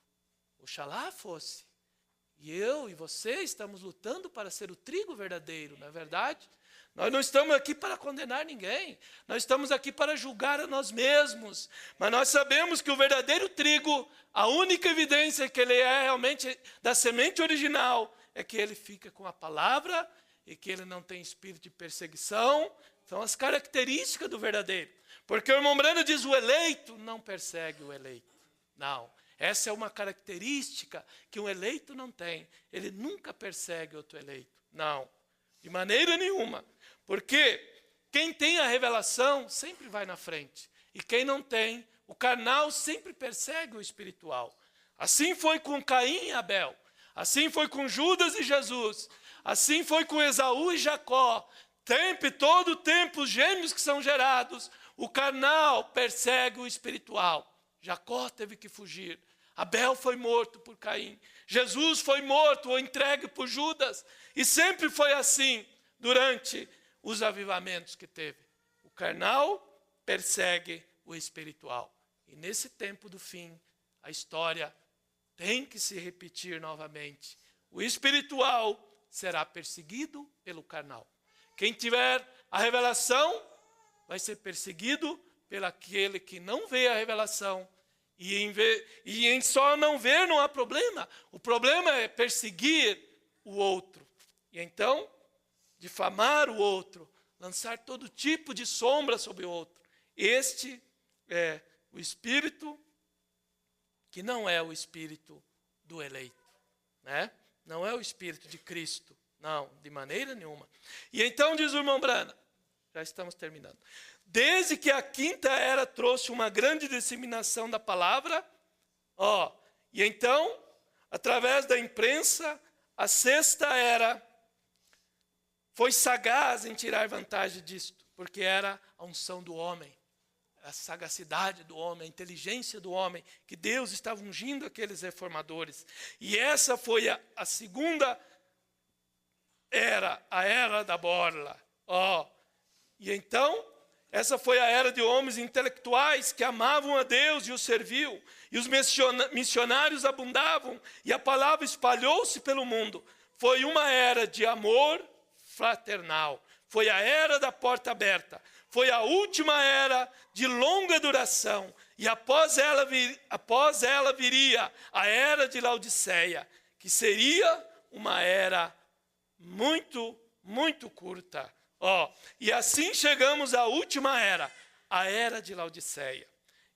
Oxalá fosse. E eu e você estamos lutando para ser o trigo verdadeiro, não é verdade? Nós não estamos aqui para condenar ninguém. Nós estamos aqui para julgar a nós mesmos. Mas nós sabemos que o verdadeiro trigo, a única evidência que ele é realmente da semente original, é que ele fica com a palavra e que ele não tem espírito de perseguição. São as características do verdadeiro. Porque o irmão Brana diz: o eleito não persegue o eleito. Não. Essa é uma característica que um eleito não tem. Ele nunca persegue outro eleito. Não. De maneira nenhuma. Porque quem tem a revelação sempre vai na frente. E quem não tem, o carnal sempre persegue o espiritual. Assim foi com Caim e Abel. Assim foi com Judas e Jesus. Assim foi com Esaú e Jacó. Todo o tempo, os gêmeos que são gerados, o carnal persegue o espiritual. Jacó teve que fugir. Abel foi morto por Caim. Jesus foi morto ou entregue por Judas. E sempre foi assim durante os avivamentos que teve. O carnal persegue o espiritual. E nesse tempo do fim, a história tem que se repetir novamente. O espiritual será perseguido pelo carnal. Quem tiver a revelação vai ser perseguido pelo aquele que não vê a revelação. E em só não ver não há problema. O problema é perseguir o outro. E então, difamar o outro, lançar todo tipo de sombra sobre o outro. Este é o espírito que não é o espírito do eleito, né? Não é o espírito de Cristo, não, de maneira nenhuma. E então diz o irmão Brana, já estamos terminando. Desde que a quinta era trouxe uma grande disseminação da palavra, e então, através da imprensa, a sexta era foi sagaz em tirar vantagem disto, porque era a unção do homem, a sagacidade do homem, a inteligência do homem, que Deus estava ungindo aqueles reformadores. E essa foi a segunda era, a era da borla. E então, essa foi a era de homens intelectuais que amavam a Deus e o serviam. E os missionários abundavam e a palavra espalhou-se pelo mundo. Foi uma era de amor fraternal. Foi a era da porta aberta. Foi a última era de longa duração. E após ela viria a era de Laodiceia, que seria uma era muito, muito curta. E assim chegamos à última era, a era de Laodiceia.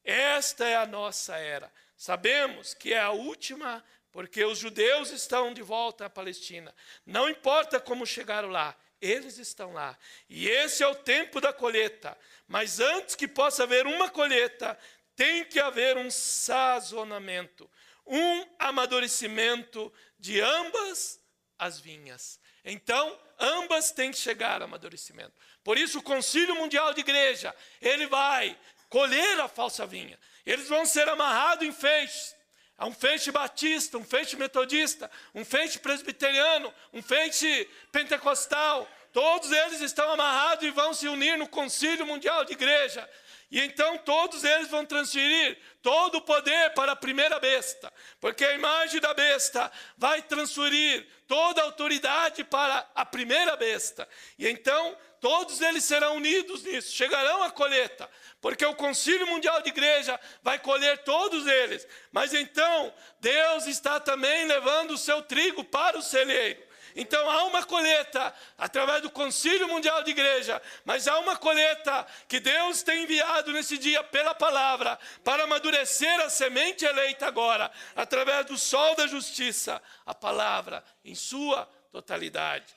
Esta é a nossa era. Sabemos que é a última, porque os judeus estão de volta à Palestina. Não importa como chegaram lá, eles estão lá. E esse é o tempo da colheita. Mas antes que possa haver uma colheita, tem que haver um sazonamento, um amadurecimento de ambas as vinhas. Então, ambas têm que chegar ao amadurecimento. Por isso, o Concílio Mundial de Igreja, ele vai colher a falsa vinha. Eles vão ser amarrados em feixes. Há um feixe batista, um feixe metodista, um feixe presbiteriano, um feixe pentecostal. Todos eles estão amarrados e vão se unir no Concílio Mundial de Igreja. E então todos eles vão transferir todo o poder para a primeira besta. Porque a imagem da besta vai transferir toda a autoridade para a primeira besta. E então todos eles serão unidos nisso, chegarão à colheita. Porque o Concílio Mundial de Igreja vai colher todos eles. Mas então Deus está também levando o seu trigo para o celeiro. Então há uma colheita através do Concílio Mundial de Igreja, mas há uma colheita que Deus tem enviado nesse dia pela palavra para amadurecer a semente eleita agora, através do sol da justiça, a palavra em sua totalidade.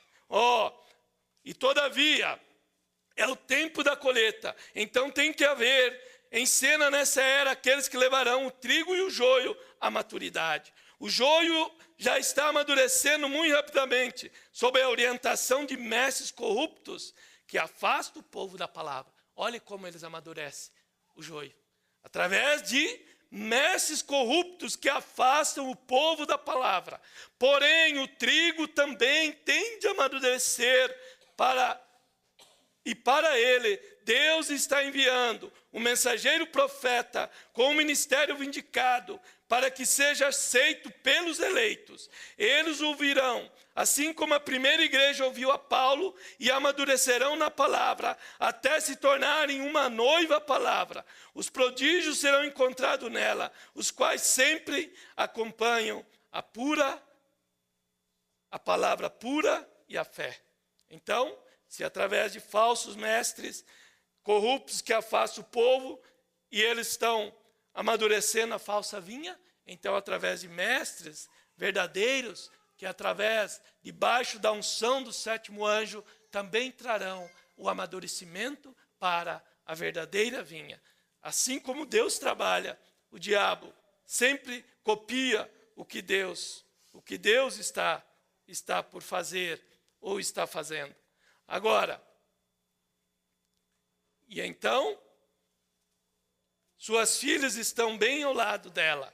E todavia, é o tempo da colheita, então tem que haver em cena nessa era aqueles que levarão o trigo e o joio à maturidade. O joio já está amadurecendo muito rapidamente, sob a orientação de mestres corruptos que afastam o povo da palavra. Olhe como eles amadurecem o joio. Através de mestres corruptos que afastam o povo da palavra. Porém, o trigo também tende a amadurecer para ele, Deus está enviando um mensageiro profeta com um ministério vindicado para que seja aceito pelos eleitos. Eles ouvirão, assim como a primeira igreja ouviu a Paulo, e amadurecerão na palavra, até se tornarem uma noiva palavra. Os prodígios serão encontrados nela, os quais sempre acompanham a palavra pura e a fé. Então, se através de falsos mestres corruptos que afastam o povo, e eles estão amadurecendo a falsa vinha, então através de mestres verdadeiros, que debaixo da unção do sétimo anjo, também trarão o amadurecimento para a verdadeira vinha. Assim como Deus trabalha, o diabo sempre copia o que Deus está por fazer ou está fazendo. Agora, e então, suas filhas estão bem ao lado dela,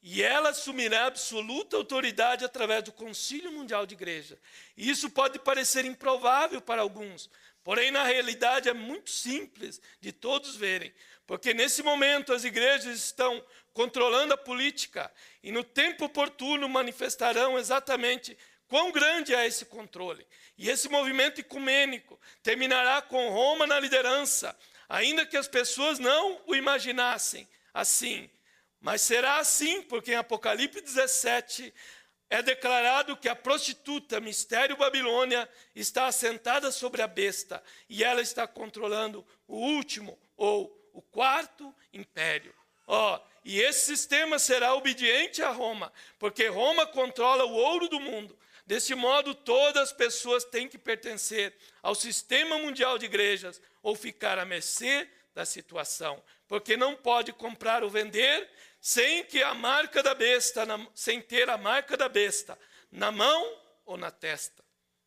e ela assumirá absoluta autoridade através do Concílio Mundial de Igreja. E isso pode parecer improvável para alguns, porém na realidade é muito simples de todos verem, porque nesse momento as igrejas estão controlando a política, e no tempo oportuno manifestarão exatamente quão grande é esse controle. E esse movimento ecumênico terminará com Roma na liderança, ainda que as pessoas não o imaginassem assim. Mas será assim, porque em Apocalipse 17 é declarado que a prostituta, mistério Babilônia, está assentada sobre a besta, e ela está controlando o último, ou o quarto império. E esse sistema será obediente a Roma, porque Roma controla o ouro do mundo. Desse modo, todas as pessoas têm que pertencer ao sistema mundial de igrejas ou ficar à mercê da situação, porque não pode comprar ou vender sem ter a marca da besta na mão ou na testa.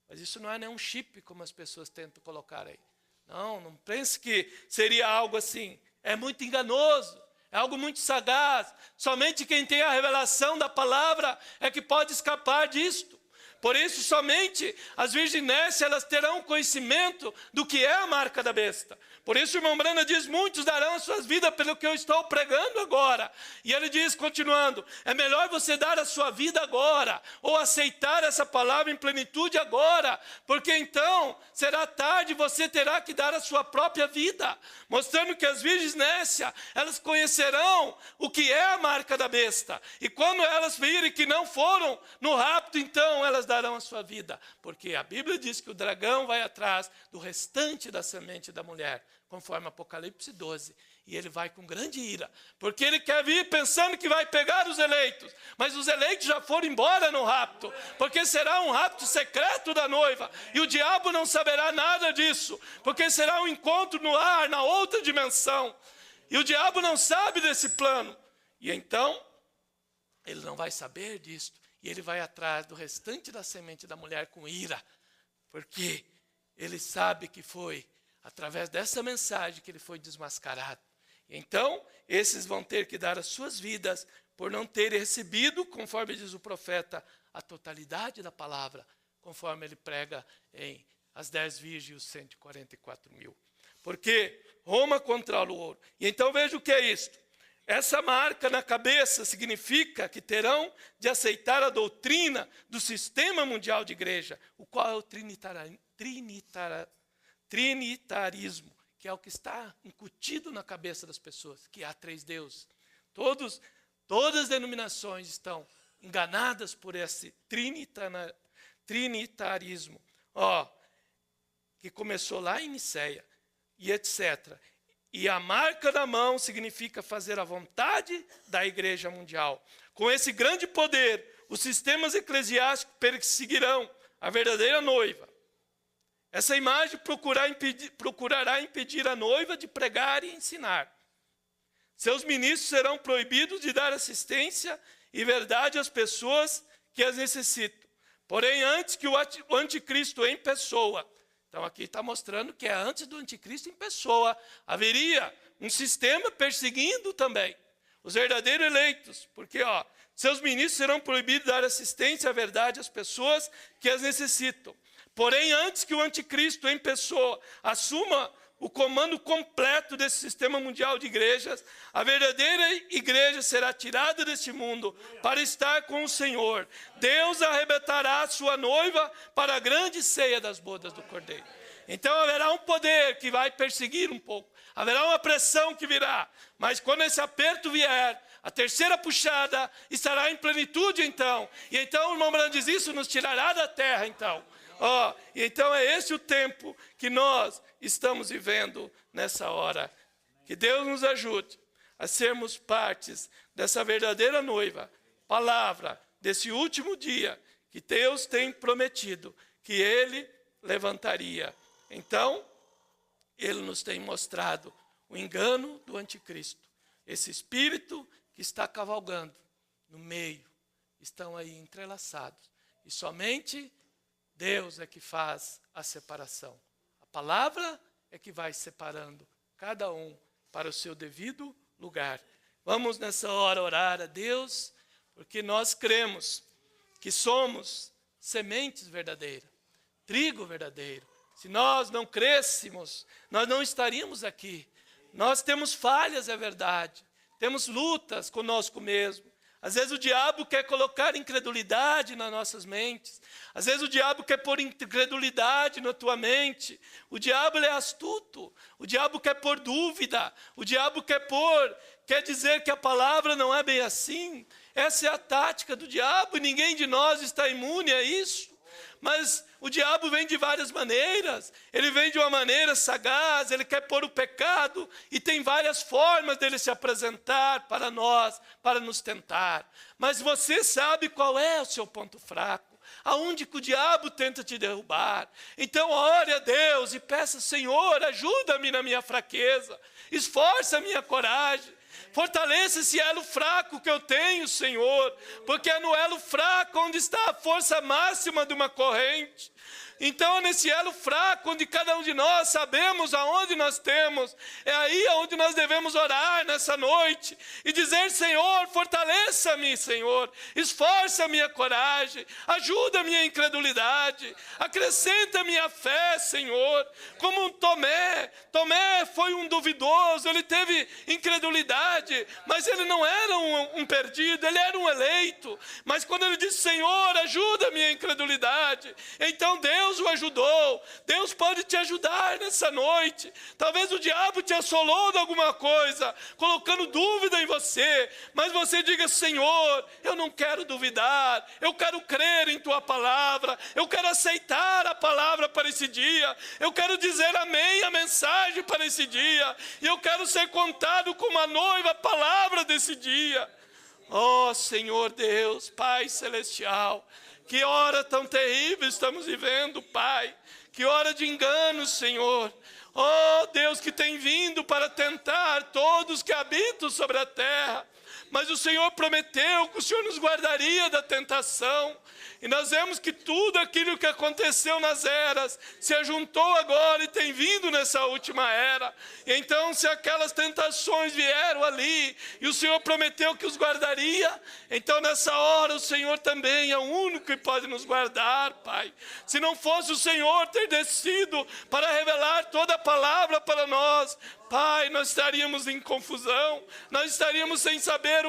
Mas isso não é nenhum chip, como as pessoas tentam colocar aí. Não pense que seria algo assim. É muito enganoso, é algo muito sagaz. Somente quem tem a revelação da palavra é que pode escapar disto. Por isso, somente as virginés, elas terão conhecimento do que é a marca da besta. Por isso, o irmão Branham diz, muitos darão as suas vidas pelo que eu estou pregando agora. E ele diz, continuando, é melhor você dar a sua vida agora, ou aceitar essa palavra em plenitude agora, porque então será tarde e você terá que dar a sua própria vida. Mostrando que as virgens nécias, elas conhecerão o que é a marca da besta. E quando elas virem que não foram no rapto, então elas darão a sua vida. Porque a Bíblia diz que o dragão vai atrás do restante da semente da mulher, conforme Apocalipse 12. E ele vai com grande ira, porque ele quer vir pensando que vai pegar os eleitos. Mas os eleitos já foram embora no rapto, porque será um rapto secreto da noiva. E o diabo não saberá nada disso, porque será um encontro no ar, na outra dimensão. E o diabo não sabe desse plano. E então, ele não vai saber disto. E ele vai atrás do restante da semente da mulher com ira, porque ele sabe que foi através dessa mensagem que ele foi desmascarado. Então, esses vão ter que dar as suas vidas por não terem recebido, conforme diz o profeta, a totalidade da palavra, conforme ele prega em As 10 Virgens e os 144 mil. Porque Roma controla o ouro. E então veja o que é isto. Essa marca na cabeça significa que terão de aceitar a doutrina do sistema mundial de igreja, o qual é o trinitarismo, que é o que está incutido na cabeça das pessoas, que há 3 deuses. Todas as denominações estão enganadas por esse trinitarismo, que começou lá em Niceia, e etc. E a marca na mão significa fazer a vontade da igreja mundial. Com esse grande poder, os sistemas eclesiásticos perseguirão a verdadeira noiva. Essa imagem procurará impedir a noiva de pregar e ensinar. Seus ministros serão proibidos de dar assistência e verdade às pessoas que as necessitam. Porém, antes que o anticristo em pessoa, então aqui está mostrando que é antes do anticristo em pessoa, haveria um sistema perseguindo também os verdadeiros eleitos, porque seus ministros serão proibidos de dar assistência à verdade às pessoas que as necessitam. Porém, antes que o anticristo em pessoa assuma o comando completo desse sistema mundial de igrejas, a verdadeira igreja será tirada deste mundo para estar com o Senhor. Deus arrebatará a sua noiva para a grande ceia das bodas do Cordeiro. Então haverá um poder que vai perseguir um pouco, haverá uma pressão que virá, mas quando esse aperto vier, a terceira puxada estará em plenitude então. E então o irmão Branham diz, isso nos tirará da terra então. Então é esse o tempo que nós estamos vivendo nessa hora. Que Deus nos ajude a sermos partes dessa verdadeira noiva, palavra desse último dia que Deus tem prometido que Ele levantaria. Então, Ele nos tem mostrado o engano do anticristo. Esse espírito que está cavalgando no meio, estão aí entrelaçados. E somente Deus é que faz a separação. A palavra é que vai separando cada um para o seu devido lugar. Vamos nessa hora orar a Deus, porque nós cremos que somos sementes verdadeiras, trigo verdadeiro. Se nós não crêssemos, nós não estaríamos aqui. Nós temos falhas, é verdade. Temos lutas conosco mesmo. Às vezes o diabo quer colocar incredulidade nas nossas mentes. Às vezes o diabo quer pôr incredulidade na tua mente. O diabo é astuto. O diabo quer pôr dúvida. O diabo quer dizer que a palavra não é bem assim. Essa é a tática do diabo e ninguém de nós está imune a isso. Mas o diabo vem de várias maneiras. Ele vem de uma maneira sagaz, ele quer pôr o pecado, e tem várias formas dele se apresentar para nós, para nos tentar. Mas você sabe qual é o seu ponto fraco, aonde que o diabo tenta te derrubar. Então ore a Deus e peça, Senhor, ajuda-me na minha fraqueza, esforça a minha coragem. Fortaleça esse elo fraco que eu tenho, Senhor, porque é no elo fraco onde está a força máxima de uma corrente. Então é nesse elo fraco onde cada um de nós sabemos aonde nós temos, é aí onde nós devemos orar nessa noite e dizer, Senhor, fortaleça-me, Senhor, esforça a minha coragem, ajuda a minha incredulidade, acrescenta a minha fé, Senhor, como um Tomé foi um duvidoso, ele teve incredulidade, mas ele não era um perdido, ele era um eleito, mas quando ele disse, Senhor, ajuda a minha incredulidade, então Deus o ajudou. Deus pode te ajudar nessa noite. Talvez o diabo te assolou de alguma coisa, colocando dúvida em você, mas você diga, Senhor, eu não quero duvidar, eu quero crer em tua palavra, eu quero aceitar a palavra para esse dia, eu quero dizer amém à mensagem para esse dia, e eu quero ser contado como a noiva, a palavra desse dia. Senhor Deus, Pai Celestial, que hora tão terrível estamos vivendo, Pai. Que hora de engano, Senhor. Deus, que tem vindo para tentar todos que habitam sobre a terra. mas o Senhor prometeu que o Senhor nos guardaria da tentação. E nós vemos que tudo aquilo que aconteceu nas eras se ajuntou agora e tem vindo nessa última era. E então, se aquelas tentações vieram ali e o Senhor prometeu que os guardaria, então nessa hora o Senhor também é o único que pode nos guardar, Pai. Se não fosse o Senhor ter descido para revelar toda a palavra para nós, Pai, nós estaríamos em confusão, nós estaríamos sem saber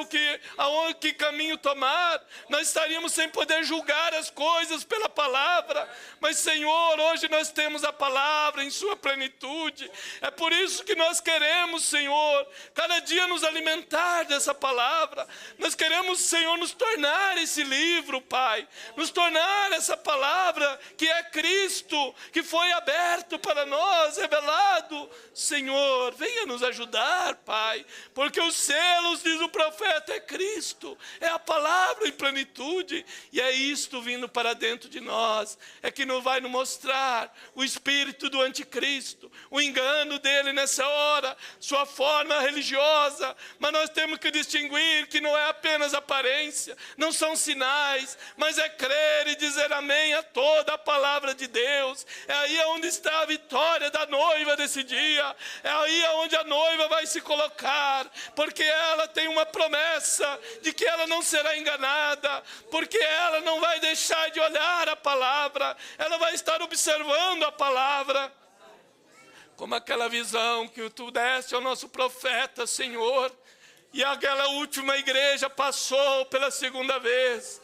que caminho tomar, nós estaríamos sem poder julgar as coisas pela palavra. Mas, Senhor, hoje nós temos a palavra em sua plenitude. É por isso que nós queremos, Senhor, cada dia nos alimentar dessa palavra. Nós queremos, Senhor, nos tornar esse livro, Pai, nos tornar essa palavra que é Cristo, que foi aberto para nós, revelado. Senhor, venha nos ajudar, Pai, porque os selos, diz o profeta, é Cristo, é a palavra em plenitude, e é isto vindo para dentro de nós, é que nos vai nos mostrar o espírito do anticristo, o engano dele nessa hora, sua forma religiosa. Mas nós temos que distinguir que não é apenas aparência, não são sinais, mas é crer e dizer amém a toda a palavra de Deus. É aí onde está a vitória da noiva desse dia, é aí onde a noiva vai se colocar, porque ela tem uma promessa de que ela não será enganada, porque ela não vai deixar de olhar a palavra, ela vai estar observando a palavra, como aquela visão que tu deste ao nosso profeta, Senhor, e aquela última igreja passou pela segunda vez.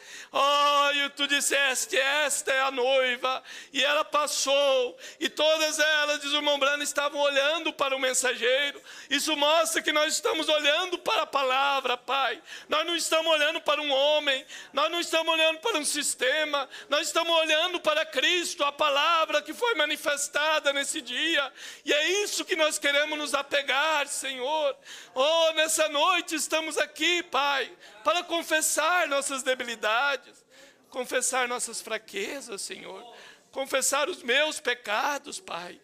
E tu disseste, esta é a noiva, e ela passou, e todas elas, diz o irmão Branham, estavam olhando para o mensageiro. Isso mostra que nós estamos olhando para a palavra, Pai. Nós não estamos olhando para um homem, nós não estamos olhando para um sistema, nós estamos olhando para Cristo, a palavra que foi manifestada nesse dia, e é isso que nós queremos nos apegar, Senhor. Nessa noite estamos aqui, Pai, para confessar nossas debilidades, confessar nossas fraquezas, Senhor, confessar os meus pecados, Pai.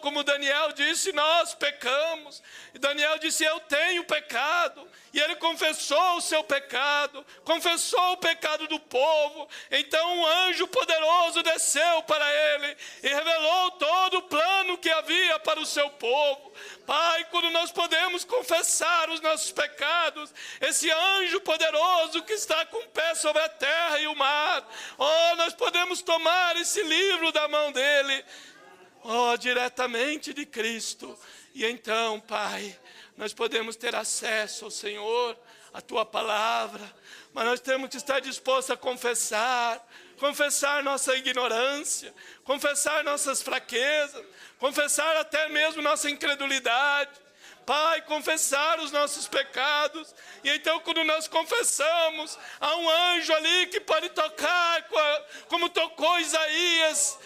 Como Daniel disse, nós pecamos. E Daniel disse, eu tenho pecado. E ele confessou o seu pecado, confessou o pecado do povo. Então um anjo poderoso desceu para ele e revelou todo o plano que havia para o seu povo. Pai, quando nós podemos confessar os nossos pecados, esse anjo poderoso que está com o pé sobre a terra e o mar, nós podemos tomar esse livro da mão dele, diretamente de Cristo. E então, Pai, nós podemos ter acesso ao Senhor, à Tua palavra, mas nós temos que estar dispostos a confessar nossa ignorância, confessar nossas fraquezas, confessar até mesmo nossa incredulidade. Pai, confessar os nossos pecados. E então quando nós confessamos, há um anjo ali que pode tocar, como tocou Isaías,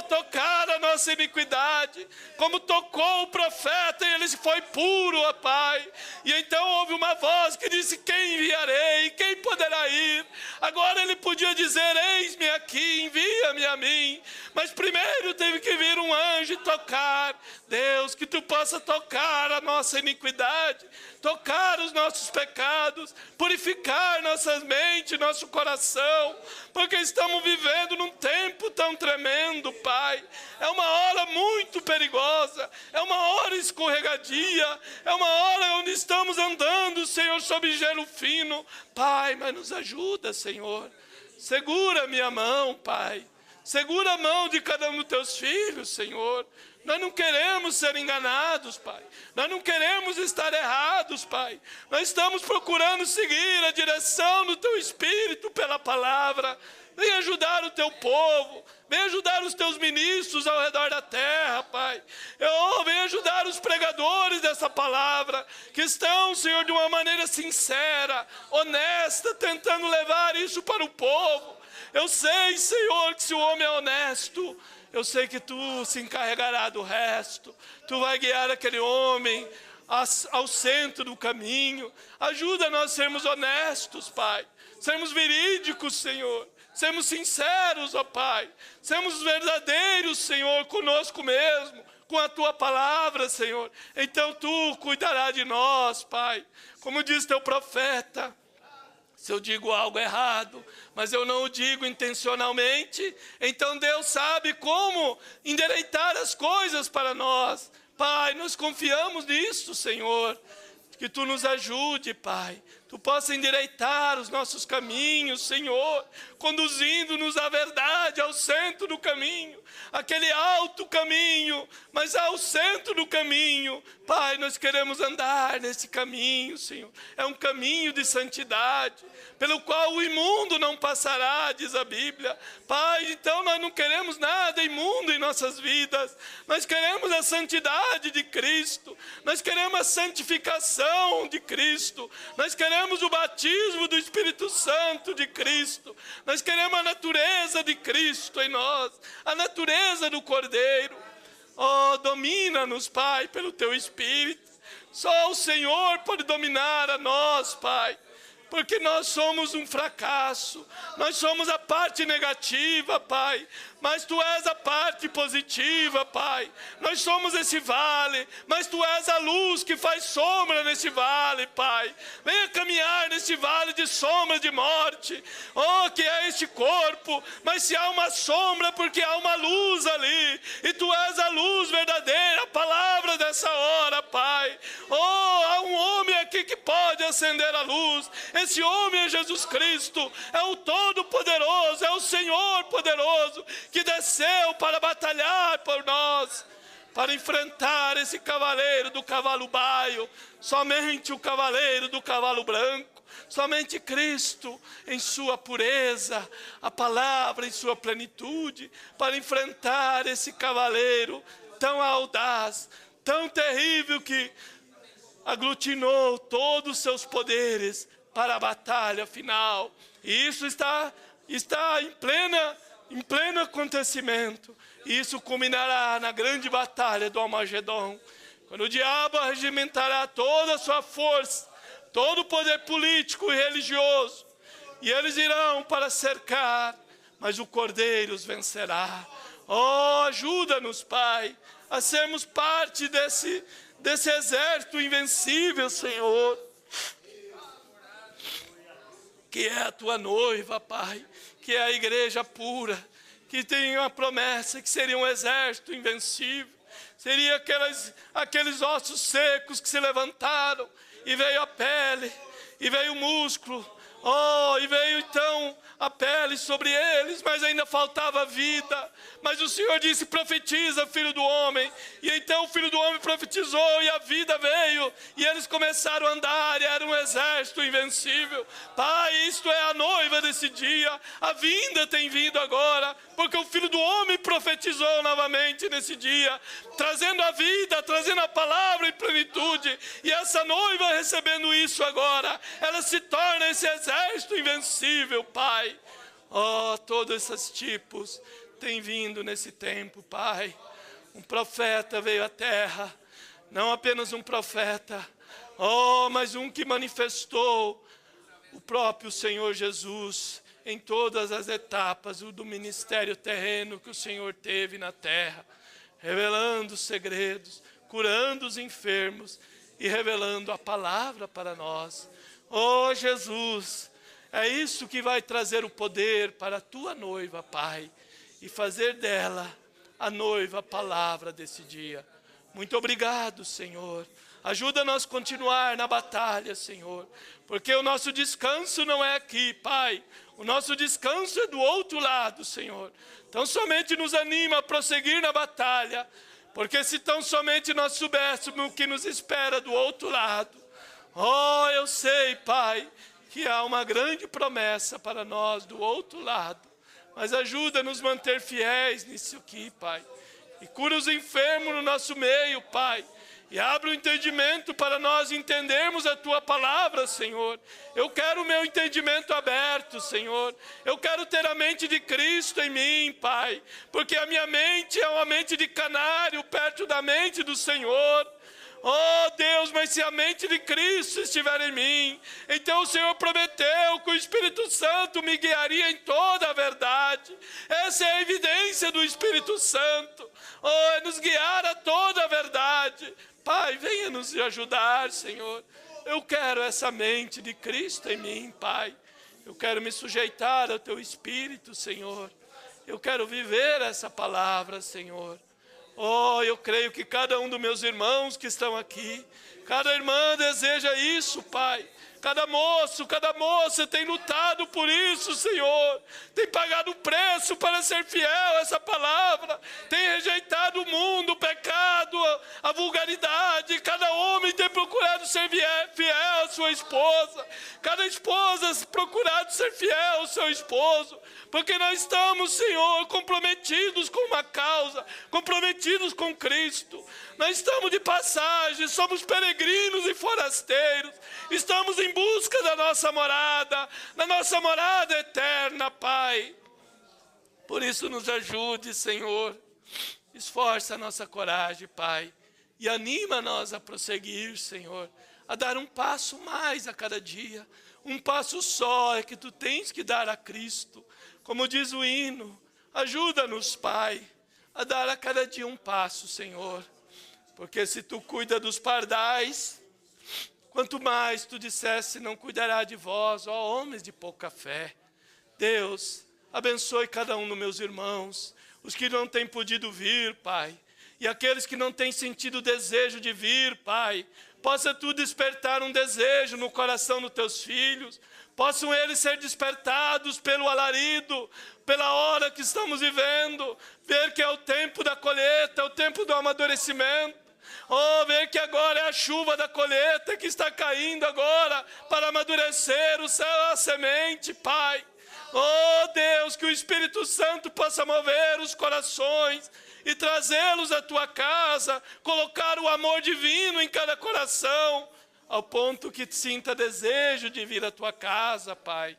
tocar a nossa iniquidade, como tocou o profeta e ele foi puro, ó Pai. E então houve uma voz que disse, quem enviarei? Quem poderá ir? Agora ele podia dizer, eis-me aqui, envia-me a mim. Mas primeiro teve que vir um anjo e tocar. Deus, que Tu possa tocar a nossa iniquidade, tocar os nossos pecados, purificar nossas mentes, nosso coração, porque estamos vivendo num tempo tão tremendo, Pai. É uma hora muito perigosa, é uma hora escorregadia, é uma hora onde estamos andando, Senhor, sob gelo fino. Pai, mas nos ajuda, Senhor. Segura minha mão, Pai. Segura a mão de cada um dos Teus filhos, Senhor. Nós não queremos ser enganados, Pai. Nós não queremos estar errados, Pai. Nós estamos procurando seguir a direção do Teu Espírito pela palavra. Vem ajudar o Teu povo. Vem ajudar os Teus ministros ao redor da terra, Pai. Vem ajudar os pregadores dessa palavra, que estão, Senhor, de uma maneira sincera, honesta, tentando levar isso para o povo. Eu sei, Senhor, que se o homem é honesto, eu sei que Tu se encarregará do resto. Tu vai guiar aquele homem ao centro do caminho. Ajuda nós a sermos honestos, Pai. Sermos verídicos, Senhor. Sermos sinceros, ó Pai. Sermos verdadeiros, Senhor, conosco mesmo, com a tua palavra, Senhor, então tu cuidarás de nós, Pai. Como diz teu profeta, se eu digo algo errado, mas eu não o digo intencionalmente, então Deus sabe como endireitar as coisas para nós. Pai, nós confiamos nisso, Senhor. Que tu nos ajude, Pai. Tu possa endireitar os nossos caminhos, Senhor, conduzindo-nos à verdade, ao centro do caminho, aquele alto caminho, mas ao centro do caminho. Pai, nós queremos andar nesse caminho, Senhor. É um caminho de santidade, pelo qual o imundo não passará, diz a Bíblia. Pai, então nós não queremos nada imundo em nossas vidas. Nós queremos a santidade de Cristo. Nós queremos a santificação de Cristo. Nós queremos o batismo do Espírito Santo de Cristo. Nós queremos a natureza de Cristo em nós, a natureza do Cordeiro. Oh, domina-nos, Pai, pelo Teu Espírito. Só o Senhor pode dominar a nós, Pai. Porque nós somos um fracasso, nós somos a parte negativa, Pai, mas Tu és a parte positiva, Pai. Nós somos esse vale, mas Tu és a luz que faz sombra nesse vale, Pai. Venha caminhar nesse vale de sombra de morte, oh, que é este corpo, mas se há uma sombra, porque há uma luz ali, e Tu és a luz verdadeira, a palavra dessa hora, Pai. Oh, há um homem aqui que pode acender a luz. Esse homem é Jesus Cristo, é o Todo-Poderoso, é o Senhor poderoso, que desceu para batalhar por nós, para enfrentar esse cavaleiro do cavalo baio. Somente o cavaleiro do cavalo branco, somente Cristo em sua pureza, a palavra em sua plenitude, para enfrentar esse cavaleiro tão audaz, tão terrível, que aglutinou todos os seus poderes para a batalha final. E isso está em pleno acontecimento. E isso culminará na grande batalha do Armagedon, quando o diabo regimentará toda a sua força, todo o poder político e religioso, e eles irão para cercar, mas o Cordeiro os vencerá. Oh, ajuda-nos, Pai, a sermos parte desse exército invencível, Senhor, que é a Tua noiva, Pai, que é a igreja pura, que tem uma promessa que seria um exército invencível. Seria aqueles ossos secos que se levantaram, e veio a pele, e veio o músculo, oh, e veio então a pele sobre eles, mas ainda faltava vida. Mas o Senhor disse: profetiza, filho do homem. E então o filho do homem profetizou, e a vida veio, e eles começaram a andar, e era um exército invencível. Pai, isto é a noiva desse dia, a vinda tem vindo agora, porque o filho do homem profetizou novamente nesse dia, trazendo a vida, trazendo a palavra em plenitude. E essa noiva, recebendo isso agora, ela se torna esse exército invencível, Pai. Oh, todos esses tipos têm vindo nesse tempo, Pai. Um profeta veio à terra, não apenas um profeta, oh, mas um que manifestou o próprio Senhor Jesus em todas as etapas do ministério terreno que o Senhor teve na terra, revelando os segredos, curando os enfermos e revelando a palavra para nós. Oh, Jesus, é isso que vai trazer o poder para a Tua noiva, Pai, e fazer dela a noiva, a palavra desse dia. Muito obrigado, Senhor. Ajuda-nos a continuar na batalha, Senhor, porque o nosso descanso não é aqui, Pai. O nosso descanso é do outro lado, Senhor. Então somente nos anima a prosseguir na batalha, porque se tão somente nós soubéssemos o que nos espera do outro lado. Oh, eu sei, Pai, que há uma grande promessa para nós do outro lado. Mas ajuda-nos a manter fiéis nisso aqui, Pai. E cura os enfermos no nosso meio, Pai. E abre o entendimento para nós entendermos a Tua palavra, Senhor. Eu quero o meu entendimento aberto, Senhor. Eu quero ter a mente de Cristo em mim, Pai. Porque a minha mente é uma mente de canário perto da mente do Senhor. Oh Deus, mas se a mente de Cristo estiver em mim, então o Senhor prometeu que o Espírito Santo me guiaria em toda a verdade. Essa é a evidência do Espírito Santo. é nos guiar a toda a verdade. Pai, venha nos ajudar, Senhor. Eu quero essa mente de Cristo em mim, Pai. Eu quero me sujeitar ao Teu Espírito, Senhor. Eu quero viver essa palavra, Senhor. Eu creio que cada um dos meus irmãos que estão aqui, cada irmã deseja isso, Pai. Cada moço, cada moça tem lutado por isso, Senhor. Tem pagado o preço para ser fiel a essa palavra. Tem rejeitado o mundo, o pecado, a vulgaridade. Cada homem tem procurado ser fiel à sua esposa. Cada esposa procurado ser fiel ao seu esposo. Porque nós estamos, Senhor, comprometidos com uma causa, comprometidos com Cristo. Nós estamos de passagem, somos peregrinos e forasteiros. Estamos em busca da nossa morada eterna, Pai. Por isso nos ajude, Senhor. Esforça a nossa coragem, Pai. E anima-nos a prosseguir, Senhor. A dar um passo mais a cada dia. Um passo só é que Tu tens que dar a Cristo. Como diz o hino, ajuda-nos, Pai, a dar a cada dia um passo, Senhor. Porque se Tu cuida dos pardais, quanto mais Tu dissesse, não cuidará de vós, ó homens de pouca fé. Deus, abençoe cada um dos meus irmãos, os que não têm podido vir, Pai, e aqueles que não têm sentido o desejo de vir, Pai. Possa Tu despertar um desejo no coração dos Teus filhos, possam eles ser despertados pelo alarido, pela hora que estamos vivendo, ver que é o tempo da colheita, é o tempo do amadurecimento. Ver que agora é a chuva da colheita que está caindo agora para amadurecer a semente, Pai. Deus, que o Espírito Santo possa mover os corações e trazê-los à Tua casa, colocar o amor divino em cada coração, ao ponto que sinta desejo de vir à Tua casa, Pai.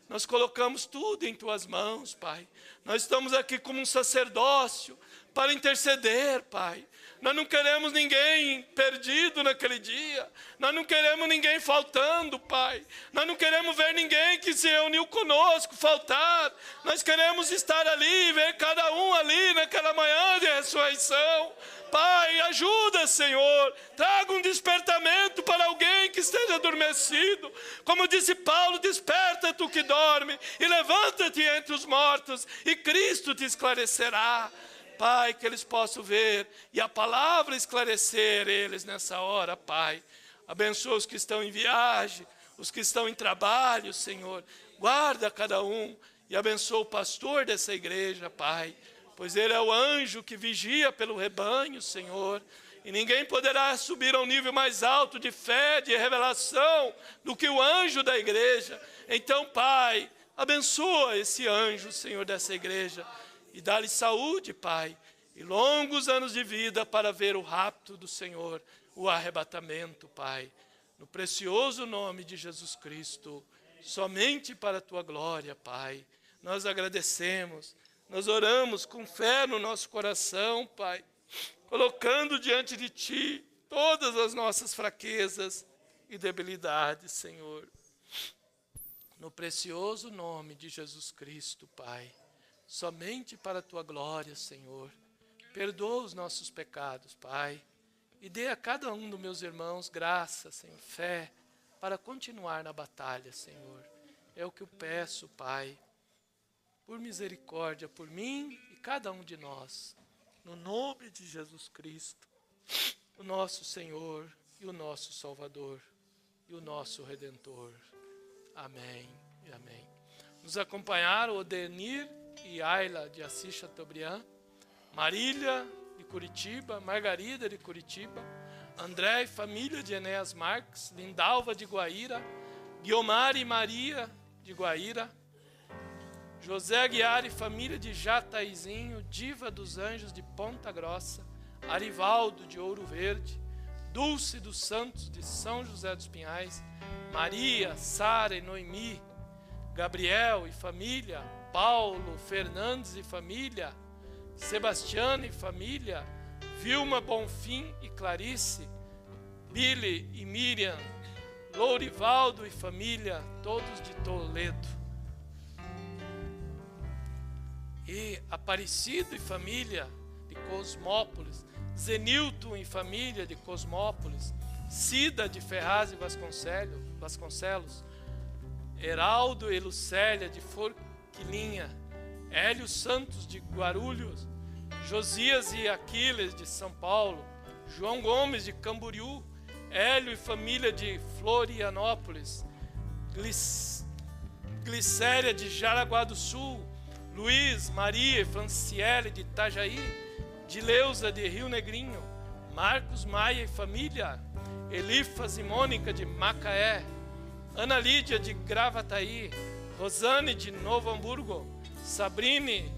Nós colocamos tudo em Tuas mãos, Pai. Nós estamos aqui como um sacerdócio para interceder, Pai. Nós não queremos ninguém perdido naquele dia. Nós não queremos ninguém faltando, Pai. Nós não queremos ver ninguém que se reuniu conosco faltar. Nós queremos estar ali, ver cada um ali naquela manhã de ressurreição. Pai, ajuda, Senhor. Traga um despertamento para alguém que esteja adormecido. Como disse Paulo, desperta tu que dorme e levanta-te entre os mortos e Cristo te esclarecerá. Pai, que eles possam ver e a palavra esclarecer eles nessa hora, Pai. Abençoa os que estão em viagem, os que estão em trabalho, Senhor. Guarda cada um e abençoa o pastor dessa igreja, Pai. Pois ele é o anjo que vigia pelo rebanho, Senhor. E ninguém poderá subir a um nível mais alto de fé, de revelação, do que o anjo da igreja. Então, Pai, abençoa esse anjo, Senhor, dessa igreja. E dá-lhe saúde, Pai, e longos anos de vida para ver o rapto do Senhor, o arrebatamento, Pai. No precioso nome de Jesus Cristo, somente para a Tua glória, Pai. Nós agradecemos, nós oramos com fé no nosso coração, Pai, colocando diante de Ti todas as nossas fraquezas e debilidades, Senhor. No precioso nome de Jesus Cristo, Pai. Somente para a Tua glória, Senhor. Perdoa os nossos pecados, Pai. E dê a cada um dos meus irmãos graça, Senhor, fé, para continuar na batalha, Senhor. É o que eu peço, Pai. Por misericórdia, por mim e cada um de nós. No nome de Jesus Cristo, o nosso Senhor e o nosso Salvador e o nosso Redentor. Amém e amém. Nos acompanharam o Odenir e Ayla de Assis Chateaubriand, Marília de Curitiba, Margarida de Curitiba, André e família de Enéas Marques, Lindalva de Guaíra, Guiomar e Maria de Guaíra, José Aguiar e família de Jataizinho, Diva dos Anjos de Ponta Grossa, Arivaldo de Ouro Verde, Dulce dos Santos de São José dos Pinhais, Maria, Sara e Noemi, Gabriel e família, Paulo, Fernandes e família, Sebastiana e família, Vilma Bonfim e Clarice, Billy e Miriam, Lourivaldo e família, todos de Toledo. E Aparecido e família, de Cosmópolis, Zenilton e família de Cosmópolis, Cida de Ferraz e Vasconcelos, Heraldo e Lucélia de Forquilinha, Hélio Santos de Guarulhos, Josias e Aquiles de São Paulo, João Gomes de Camboriú, Hélio e família de Florianópolis, Glicéria de Jaraguá do Sul, Luiz, Maria e Franciele de Itajaí, Dileuza de Rio Negrinho, Marcos, Maia e família, Elifas e Mônica de Macaé, Ana Lídia de Gravataí, Rosane de Novo Hamburgo, Sabrine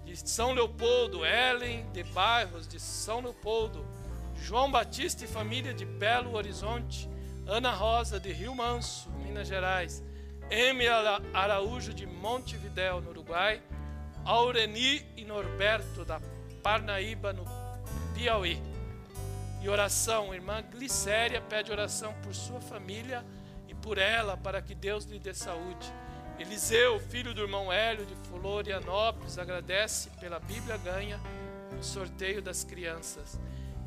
de São Leopoldo, Ellen de Bairros de São Leopoldo, João Batista e família de Belo Horizonte, Ana Rosa de Rio Manso, Minas Gerais, M. Araújo de Montevidéu, no Uruguai, Aureni e Norberto da Parnaíba, no Piauí. E oração, irmã Glicéria pede oração por sua família e por ela, para que Deus lhe dê saúde. Eliseu, filho do irmão Hélio de Florianópolis, agradece pela Bíblia ganha no sorteio das crianças.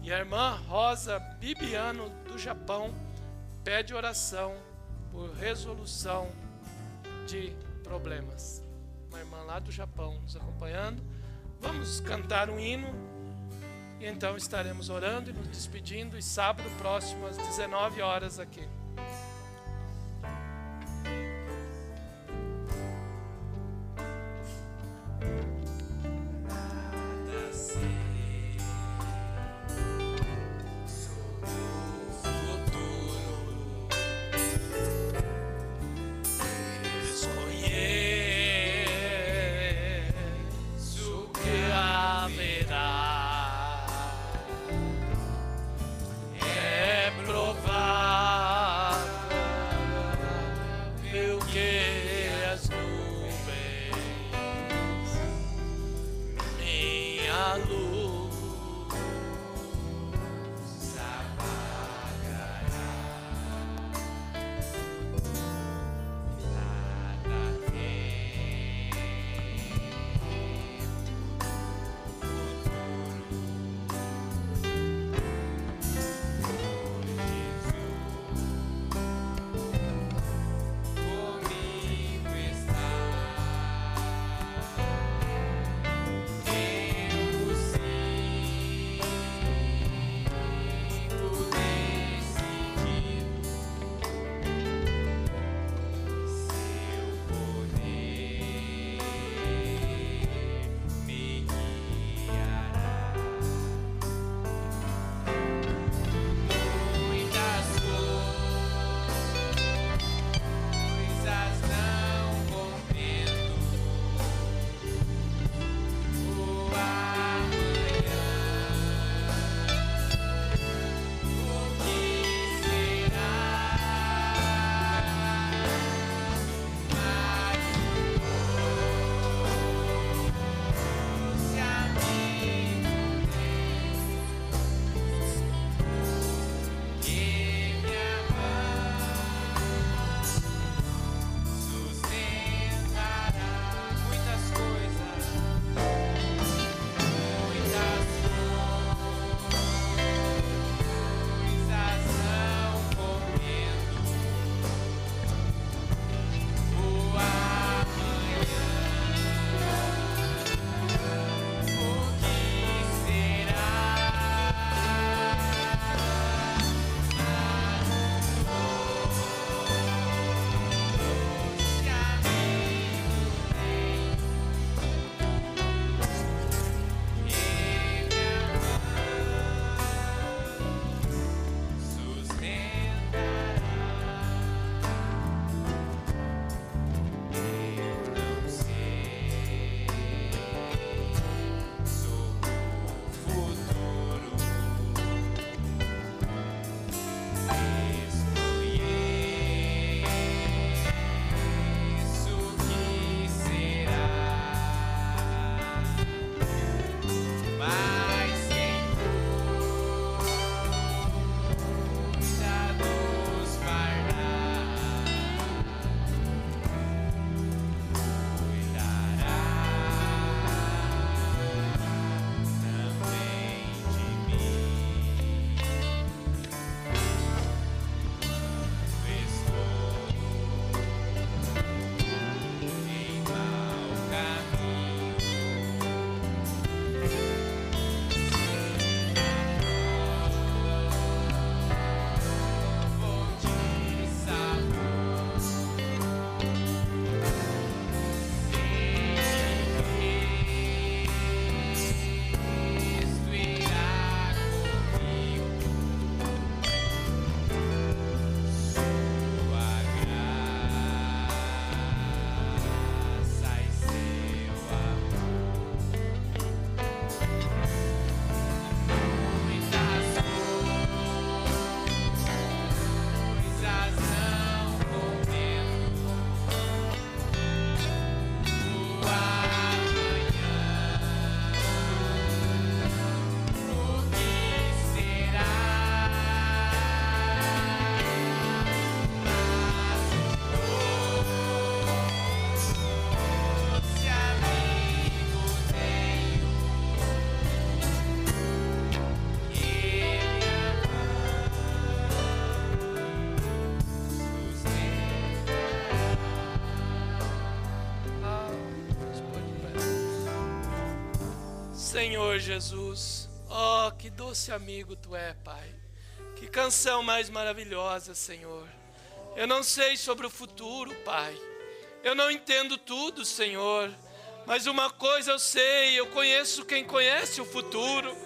E a irmã Rosa Bibiano, do Japão, pede oração por resolução de problemas. Uma irmã lá do Japão nos acompanhando. Vamos cantar um hino e então estaremos orando e nos despedindo. E sábado próximo às 19 horas aqui.
É provável
Senhor Jesus. Oh, que doce amigo Tu é, Pai. Que canção mais maravilhosa, Senhor. Eu não sei sobre o futuro, Pai. Eu não entendo tudo, Senhor. Mas uma coisa eu sei, eu conheço quem conhece o futuro.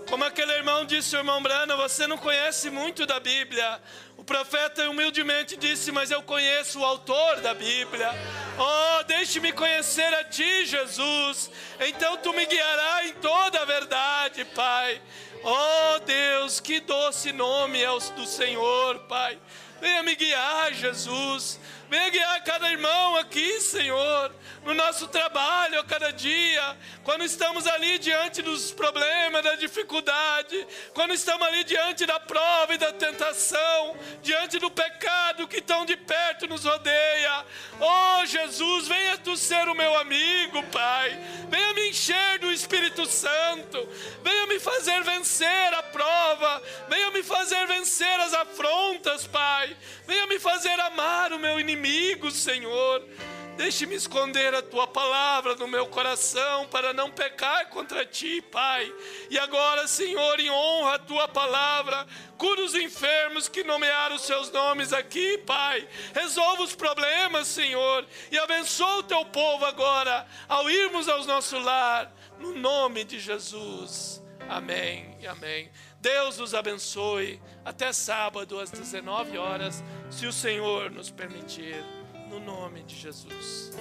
Como aquele irmão disse, o irmão Brana, você não conhece muito da Bíblia. O profeta humildemente disse, mas eu conheço o autor da Bíblia. Oh, deixe-me conhecer a Ti, Jesus. Então Tu me guiarás em toda a verdade, Pai. Oh, Deus, que doce nome é o do Senhor, Pai. Venha me guiar, Jesus. Venha guiar cada irmão aqui, Senhor, no nosso trabalho a cada dia, quando estamos ali diante dos problemas, da dificuldade, quando estamos ali diante da prova e da tentação, diante do pecado que tão de perto nos rodeia. Oh, Jesus, venha Tu ser o meu amigo, Pai. Venha me encher do Espírito Santo. Venha me fazer vencer a prova. Venha me fazer vencer as afrontas, Pai. Venha me fazer amar o meu inimigo, Senhor. Deixe-me esconder a Tua palavra no meu coração para não pecar contra Ti, Pai. E agora, Senhor, em honra a Tua palavra, cura os enfermos que nomearam os Seus nomes aqui, Pai. Resolva os problemas, Senhor, e abençoa o Teu povo agora, ao irmos ao nosso lar, no nome de Jesus. Amém e amém. Deus nos abençoe. Até sábado às 19 horas, se o Senhor nos permitir. No nome de Jesus.